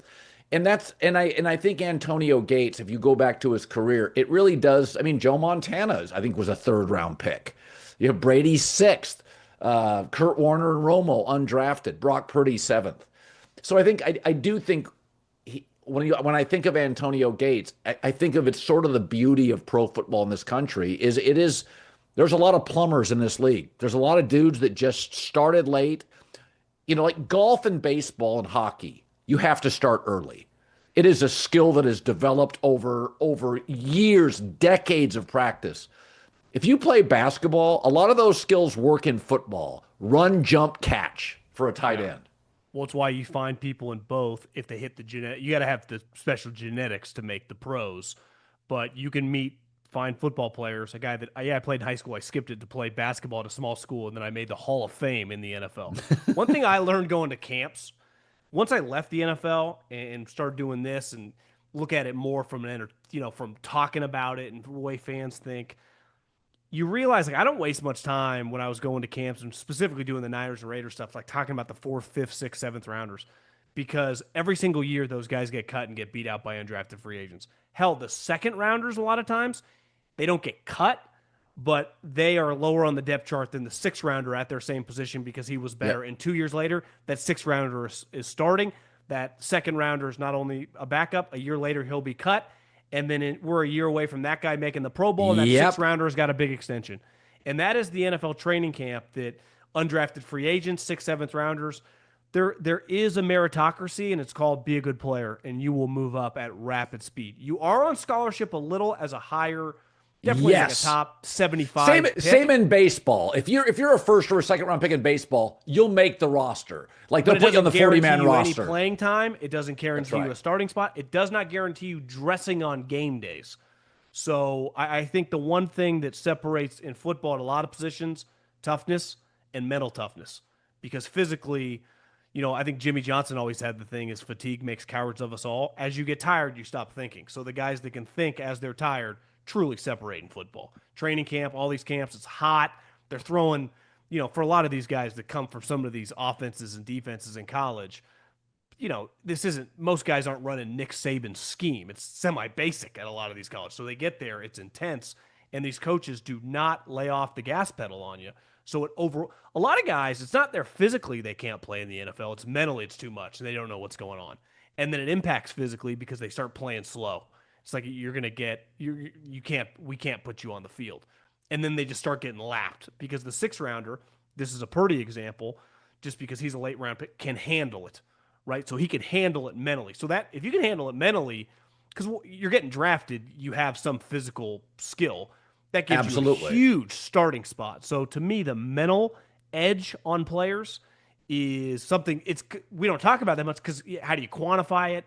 And I think Antonio Gates, if you go back to his career, it really does. I mean, Joe Montana, I think, was a 3rd round pick. You have Brady 6th, Kurt Warner and Romo undrafted, Brock Purdy 7th. So I do think when I think of Antonio Gates, I think of it's sort of the beauty of pro football in this country is there's a lot of plumbers in this league. There's a lot of dudes that just started late. Like golf and baseball and hockey, you have to start early. It is a skill that is developed over years, decades of practice. If you play basketball, a lot of those skills work in football. Run, jump, catch for a tight end. Well, it's why you find people in both if they hit the genetic. You got to have the special genetics to make the pros, but you can find football players. A guy that I played in high school. I skipped it to play basketball at a small school, and then I made the Hall of Fame in the NFL. One thing I learned going to camps, once I left the NFL and started doing this and look at it more from from talking about it and the way fans think, you realize I don't waste much time when I was going to camps and specifically doing the Niners and Raiders stuff, like talking about the 4th, 5th, 6th, 7th rounders, because every single year those guys get cut and get beat out by undrafted free agents. Hell, the 2nd rounders a lot of times, they don't get cut, but they are lower on the depth chart than the 6th rounder at their same position because he was better. Yep. And 2 years later, that 6th rounder is starting. That 2nd rounder is not only a backup, a year later he'll be cut. And then we're a year away from that guy making the Pro Bowl, and that 6th rounder has got a big extension. And that is the NFL training camp that undrafted free agents, 6th, 7th rounders, there is a meritocracy, and it's called be a good player, and you will move up at rapid speed. You are on scholarship a little as a higher, definitely like a top 75 Same in baseball. If you're a 1st or a 2nd round pick in baseball, you'll make the roster. Like they'll put you on the 40-man roster. Any playing time. It doesn't guarantee you a starting spot. It does not guarantee you dressing on game days. So I think the one thing that separates in football at a lot of positions, toughness and mental toughness. Because physically, I think Jimmy Johnson always had the thing is fatigue makes cowards of us all. As you get tired, you stop thinking. So the guys that can think as they're tired truly separate in football. Training camp, all these camps, it's hot. They're throwing, for a lot of these guys that come from some of these offenses and defenses in college, this isn't, most guys aren't running Nick Saban's scheme. It's semi-basic at a lot of these colleges. So they get there, it's intense, and these coaches do not lay off the gas pedal on you. So a lot of guys, it's not they're physically they can't play in the NFL. It's mentally it's too much, and they don't know what's going on. And then it impacts physically because they start playing slow. It's like you're gonna get we can't put you on the field, and then they just start getting lapped because the 6 rounder. This is a Purdy example, just because he's a late round pick, can handle it, right? So he can handle it mentally. So that if you can handle it mentally, because you're getting drafted, you have some physical skill that gives Absolutely. you a huge starting spot. So to me, the mental edge on players is something we don't talk about that much because how do you quantify it?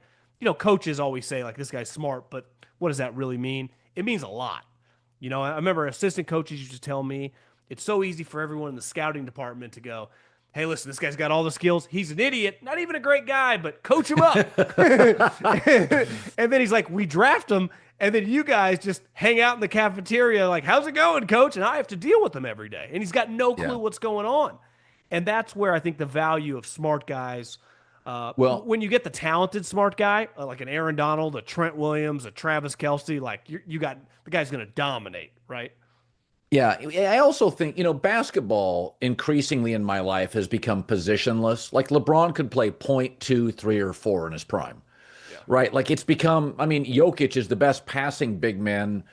Coaches always say like this guy's smart, but what does that really mean? It means a lot. I remember assistant coaches used to tell me it's so easy for everyone in the scouting department to go, hey, listen, this guy's got all the skills. He's an idiot, not even a great guy, but coach him up. And then he's like, we draft him, and then you guys just hang out in the cafeteria like, how's it going, coach? And I have to deal with him every day. And he's got no clue what's going on. And that's where I think the value of smart guys, when you get the talented smart guy, like an Aaron Donald, a Trent Williams, a Travis Kelce, like you got the guy's going to dominate, right? Yeah, I also think, basketball increasingly in my life has become positionless. Like LeBron could play point, 2, 3, or 4 in his prime, right? Like it's become, Jokic is the best passing big man,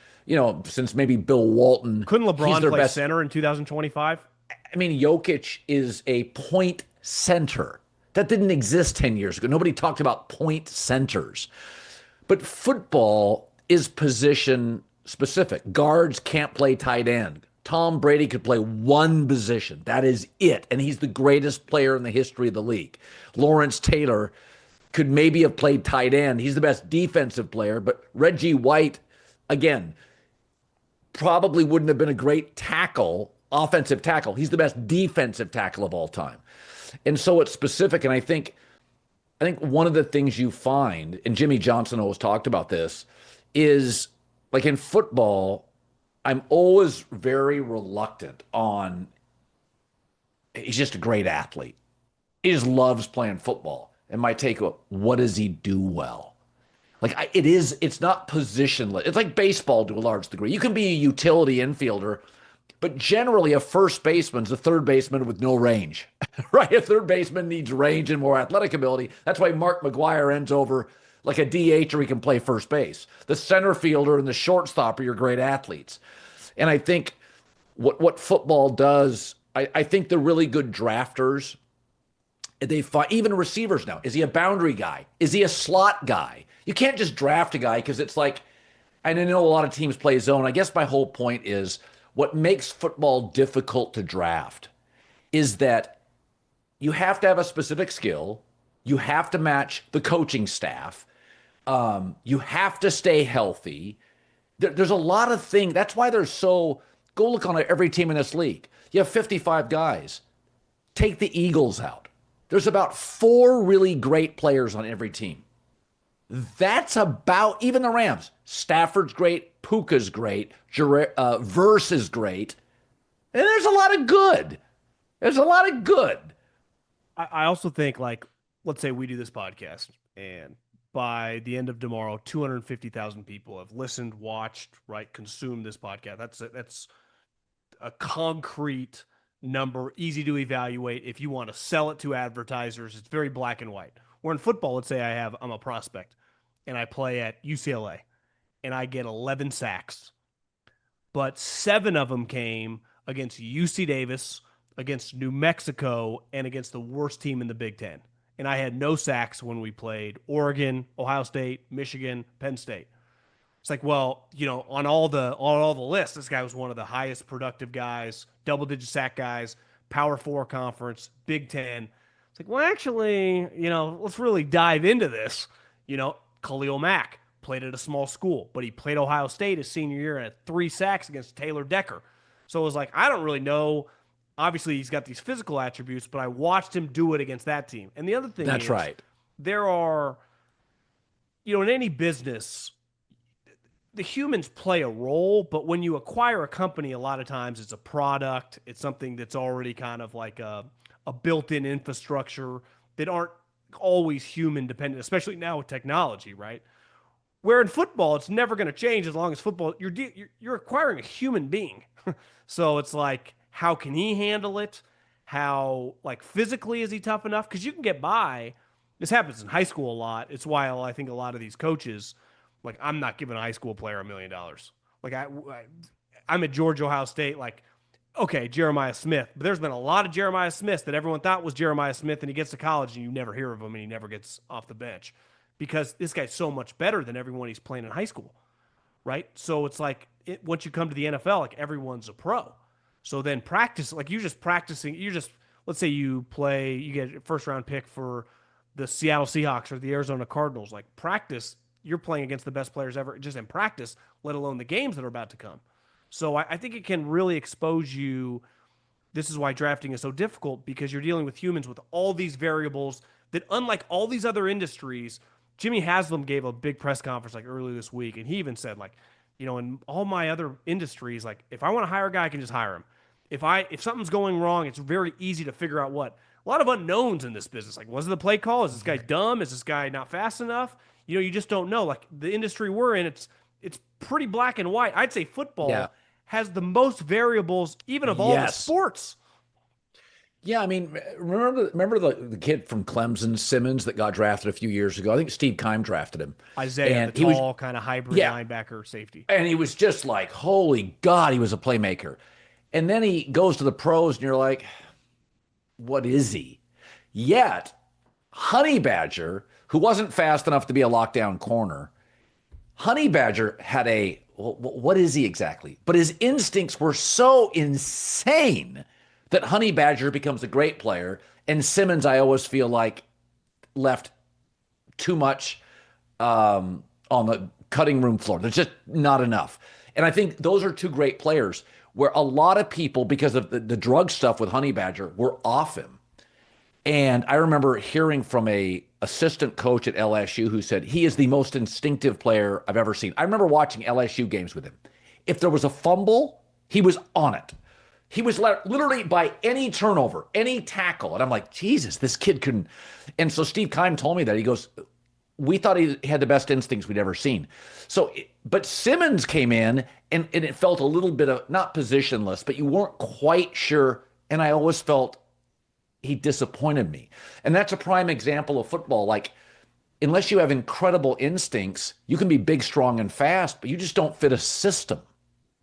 since maybe Bill Walton. Couldn't He's LeBron their play best. center in 2025? Jokic is a point center. That didn't exist 10 years ago. Nobody talked about point centers. But football is position specific. Guards can't play tight end. Tom Brady could play one position. That is it. And he's the greatest player in the history of the league. Lawrence Taylor could maybe have played tight end. He's the best defensive player. But Reggie White, again, probably wouldn't have been a great offensive tackle. He's the best defensive tackle of all time. And so it's specific. And I think one of the things you find, and Jimmy Johnson always talked about this, is like in football, I'm always very reluctant on, he's just a great athlete. He just loves playing football. And my take, what does he do well? Like it's not positionless. It's like baseball to a large degree. You can be a utility infielder, but generally a first baseman's a third baseman with no range, right? A third baseman needs range and more athletic ability. That's why Mark McGwire ends over like a DH, or he can play first base. The center fielder and the shortstop are your great athletes. And I think what football does, I think the really good drafters, they find, even receivers now, is he a boundary guy? Is he a slot guy? You can't just draft a guy because it's like, and I know a lot of teams play zone. I guess my whole point is what makes football difficult to draft is that you have to have a specific skill. You have to match the coaching staff. You have to stay healthy. There's a lot of things. That's why there's go look on every team in this league. You have 55 guys. Take the Eagles out. There's about 4 really great players on every team. That's about, even the Rams. Stafford's great. Puka's great. Verse is great. And there's a lot of good. There's a lot of good. I also think, like, let's say we do this podcast, and by the end of tomorrow, 250,000 people have listened, watched, right, consumed this podcast. That's a concrete number, easy to evaluate. If you want to sell it to advertisers, it's very black and white. Where in football, let's say I'm a prospect and I play at UCLA and I get 11 sacks, but 7 of them came against UC Davis, against New Mexico, and against the worst team in the Big Ten. And I had no sacks when we played Oregon, Ohio State, Michigan, Penn State. It's like, well, on all the lists, this guy was one of the highest productive guys, double-digit sack guys, Power 4 conference, Big Ten. It's like, well, actually, let's really dive into this. Khalil Mack played at a small school, but he played Ohio State his senior year and had 3 sacks against Taylor Decker. So it was like, I don't really know. Obviously, he's got these physical attributes, but I watched him do it against that team. And the other thing That's is, right. there are, in any business, the humans play a role, but when you acquire a company, a lot of times it's a product. It's something that's already kind of like a built-in infrastructure that aren't always human dependent, especially now with technology, right? Where in football, it's never going to change as long as football, you're acquiring a human being. So it's like, how can he handle it? How, like, physically is he tough enough? Because you can get by. This happens in high school a lot. It's why I think a lot of these coaches, like, I'm not giving a high school player $1 million. Like, I'm at Georgia, Ohio State, like, okay, Jeremiah Smith, but there's been a lot of Jeremiah Smiths that everyone thought was Jeremiah Smith, and he gets to college and you never hear of him and he never gets off the bench because this guy's so much better than everyone he's playing in high school, right? So it's like once you come to the NFL, like everyone's a pro. So then practice, like you're just practicing, let's say you get a first round pick for the Seattle Seahawks or the Arizona Cardinals, like practice, you're playing against the best players ever just in practice, let alone the games that are about to come. So I think it can really expose you. This is why drafting is so difficult because you're dealing with humans with all these variables that, unlike all these other industries, Jimmy Haslam gave a big press conference like earlier this week, and he even said, like, in all my other industries, like if I want to hire a guy, I can just hire him. If something's going wrong, it's very easy to figure out what. A lot of unknowns in this business. Like, was it the play call? Is this guy dumb? Is this guy not fast enough? You just don't know. Like the industry we're in, it's pretty black and white. I'd say football has the most variables, even of all the sports. Yeah, I mean, remember the kid from Clemson, Simmons, that got drafted a few years ago? I think Steve Keim drafted him. Isaiah, and the tall kind of hybrid linebacker safety. And he was just like, holy God, he was a playmaker. And then he goes to the pros, and you're like, what is he? Yet, Honey Badger, who wasn't fast enough to be a lockdown corner, Honey Badger had what is he exactly? But his instincts were so insane that Honey Badger becomes a great player, and Simmons, I always feel like, left too much on the cutting room floor. There's just not enough. And I think those are two great players where a lot of people, because of the drug stuff with Honey Badger, were off him. And I remember hearing from a assistant coach at LSU who said he is the most instinctive player I've ever seen. I remember watching LSU games with him. If there was a fumble, he was on it. He was literally by any turnover, any tackle. And I'm like, Jesus, this kid couldn't. And so Steve Keim told me that. He goes, we thought he had the best instincts we'd ever seen. So, but Simmons came in and it felt a little bit of, not positionless, but you weren't quite sure. And I always felt he disappointed me. And that's a prime example of football. Like, unless you have incredible instincts, you can be big, strong, and fast, but you just don't fit a system.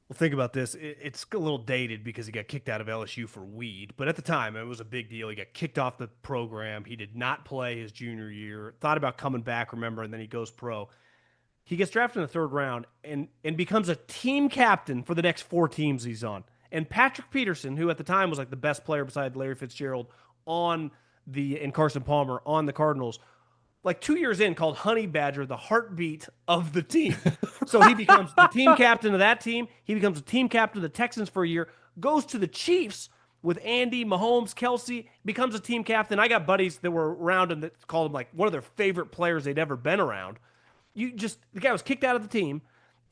Well, think about this. It's a little dated because he got kicked out of LSU for weed. But at the time, it was a big deal. He got kicked off the program. He did not play his junior year. Thought about coming back, remember, and then he goes pro. He gets drafted in the third round and becomes a team captain for the next 4 teams he's on. And Patrick Peterson, who at the time was like the best player beside Larry Fitzgerald and Carson Palmer on the Cardinals, like 2 years in, called Honey Badger the heartbeat of the team. So he becomes the team captain of that team. He becomes the team captain of the Texans for a year, goes to the Chiefs with Andy, Mahomes, Kelsey, becomes a team captain. I got buddies that were around him that called him like one of their favorite players they'd ever been around. The guy was kicked out of the team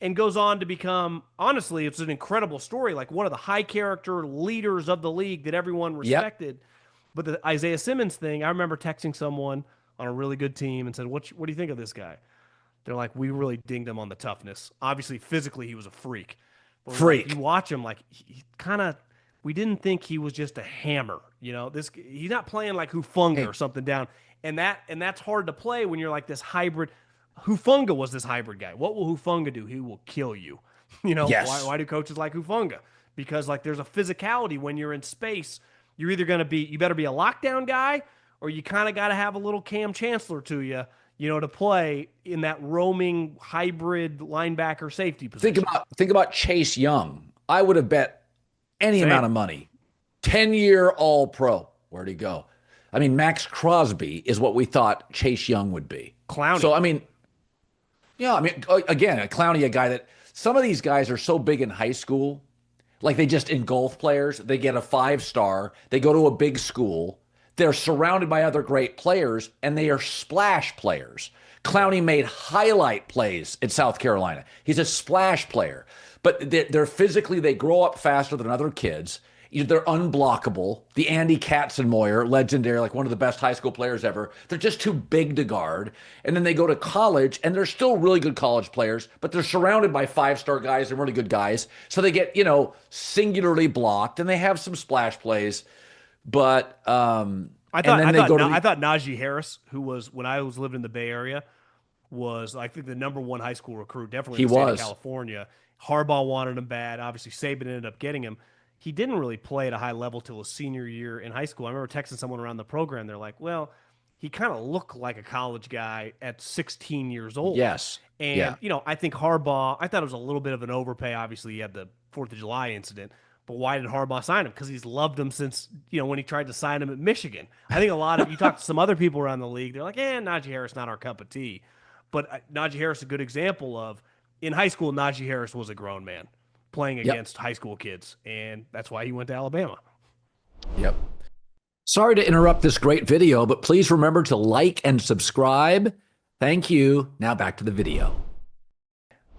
and goes on to become, honestly, it's an incredible story, like one of the high character leaders of the league that everyone respected. Yep. But the Isaiah Simmons thing, I remember texting someone on a really good team and said, what do you think of this guy? They're like, we really dinged him on the toughness. Obviously, physically, he was a freak. Like, you watch him, like, he kind of, we didn't think he was just a hammer. He's not playing like Hufanga or something down. And that's hard to play when you're like this hybrid. Hufanga was this hybrid guy. What will Hufanga do? He will kill you. Yes. Why do coaches like Hufanga? Because like there's a physicality when you're in space. You're either going to be, you better be a lockdown guy, or you kind of got to have a little Cam Chancellor to you, to play in that roaming hybrid linebacker safety position. Think about Chase Young. I would have bet any amount of money. 10-year All-Pro. Where'd he go? I mean, Max Crosby is what we thought Chase Young would be. Clowney. So, again, a Clowney, a guy that some of these guys are so big in high school, like they just engulf players. They get a 5-star. They go to a big school. They're surrounded by other great players, and they are splash players. Clowney made highlight plays at South Carolina. He's a splash player. But they're physically, they grow up faster than other kids. They're unblockable. The Andy Katzenmoyer, legendary, like one of the best high school players ever. They're just too big to guard. And then they go to college, and they're still really good college players, but they're surrounded by five-star guys and really good guys. So they get, singularly blocked, and they have some splash plays. But and then they go to I thought Najee Harris, who was when I was living in the Bay Area, was I think the number one high school recruit, definitely he in the state of was. California. Harbaugh wanted him bad. Obviously, Saban ended up getting him. He didn't really play at a high level till his senior year in high school. I remember texting someone around the program. They're like, "Well, he kind of looked like a college guy at 16 years old." Yes. And Yeah. I think Harbaugh. I thought it was a little bit of an overpay. Obviously, he had the Fourth of July incident. But why did Harbaugh sign him? Because he's loved him since, when he tried to sign him at Michigan. I think a lot of you talk to some other people around the league, they're like, Najee Harris, not our cup of tea. But Najee Harris is a good example of in high school, Najee Harris was a grown man playing Yep. against high school kids. And that's why he went to Alabama. Yep. Sorry to interrupt this great video, but please remember to like and subscribe. Thank you. Now back to the video.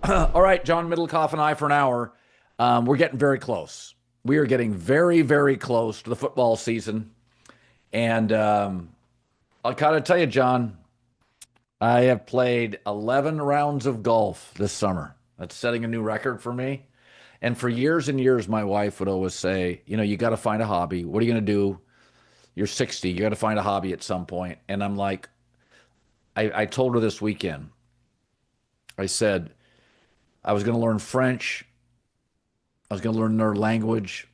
All right, John Middlekauff and I for an hour. We're getting very close. We are getting very, very close to the football season. And I'll kind of tell you, John, I have played 11 rounds of golf this summer. That's setting a new record for me. And for years and years, my wife would always say, you got to find a hobby. What are you going to do? You're 60. You got to find a hobby at some point. And I'm like, I told her this weekend, I said, I was going to learn French. I was going to learn another language.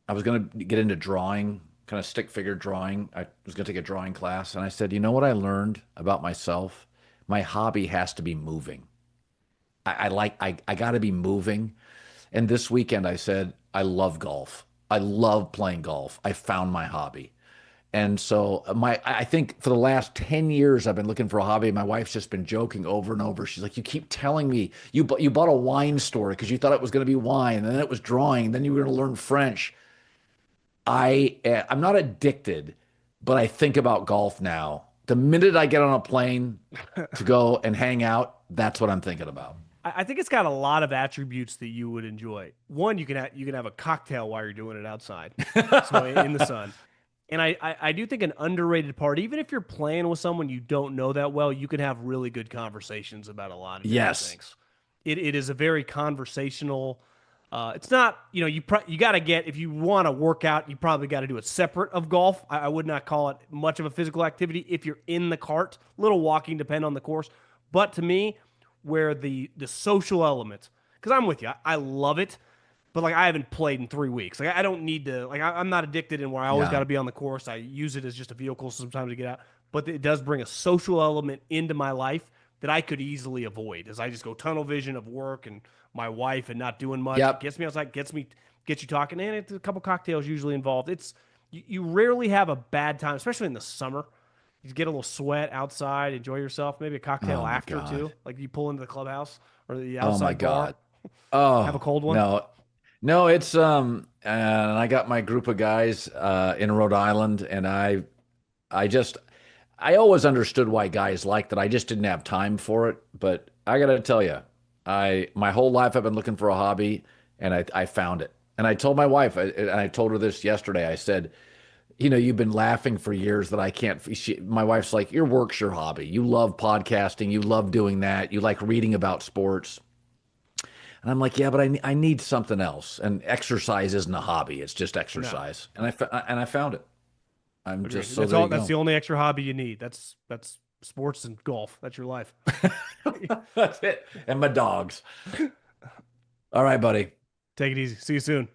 I was going to get into drawing, kind of stick figure drawing. I was going to take a drawing class. And I said, you know what I learned about myself? My hobby has to be moving. I got to be moving. And this weekend I said, I love golf. I love playing golf. I found my hobby. And so I think for the last 10 years, I've been looking for a hobby. My wife's just been joking over and over. She's like, you keep telling me you bought a wine store because you thought it was going to be wine, and then it was drawing, and then you were going to learn French. I'm not addicted, but I think about golf now. The minute I get on a plane to go and hang out, that's what I'm thinking about. I think it's got a lot of attributes that you would enjoy. One, you can have a cocktail while you're doing it outside, so in the sun. And I do think an underrated part, even if you're playing with someone you don't know that well, you can have really good conversations about a lot of different things. It is a very conversational. It's not, you got to get, if you want to work out, you probably got to do it separate of golf. I would not call it much of a physical activity if you're in the cart. Little walking, depend on the course. But to me, where the social element, because I'm with you, I love it. But I haven't played in 3 weeks. I don't need to. I'm not addicted in where I always got to be on the course. I use it as just a vehicle sometimes to get out. But it does bring a social element into my life that I could easily avoid, as I just go tunnel vision of work and my wife and not doing much. Yep. It gets me outside, gets you talking, and it's a couple cocktails usually involved. It's you rarely have a bad time, especially in the summer. You get a little sweat outside, enjoy yourself. Maybe a cocktail after too, like you pull into the clubhouse or the outside Oh my bar. God. Oh, Have a cold one. No, it's and I got my group of guys in Rhode Island, and I always understood why guys liked it. I just didn't have time for it. But I got to tell you, my whole life I've been looking for a hobby, and I found it. And I told my wife, and I told her this yesterday. I said, you've been laughing for years that I can't. My wife's like, your work's your hobby. You love podcasting. You love doing that. You like reading about sports. And I'm like, yeah, but I need something else. And exercise isn't a hobby; it's just exercise. No. And I found it. I'm just so that's the only extra hobby you need. That's sports and golf. That's your life. That's it. And my dogs. All right, buddy. Take it easy. See you soon.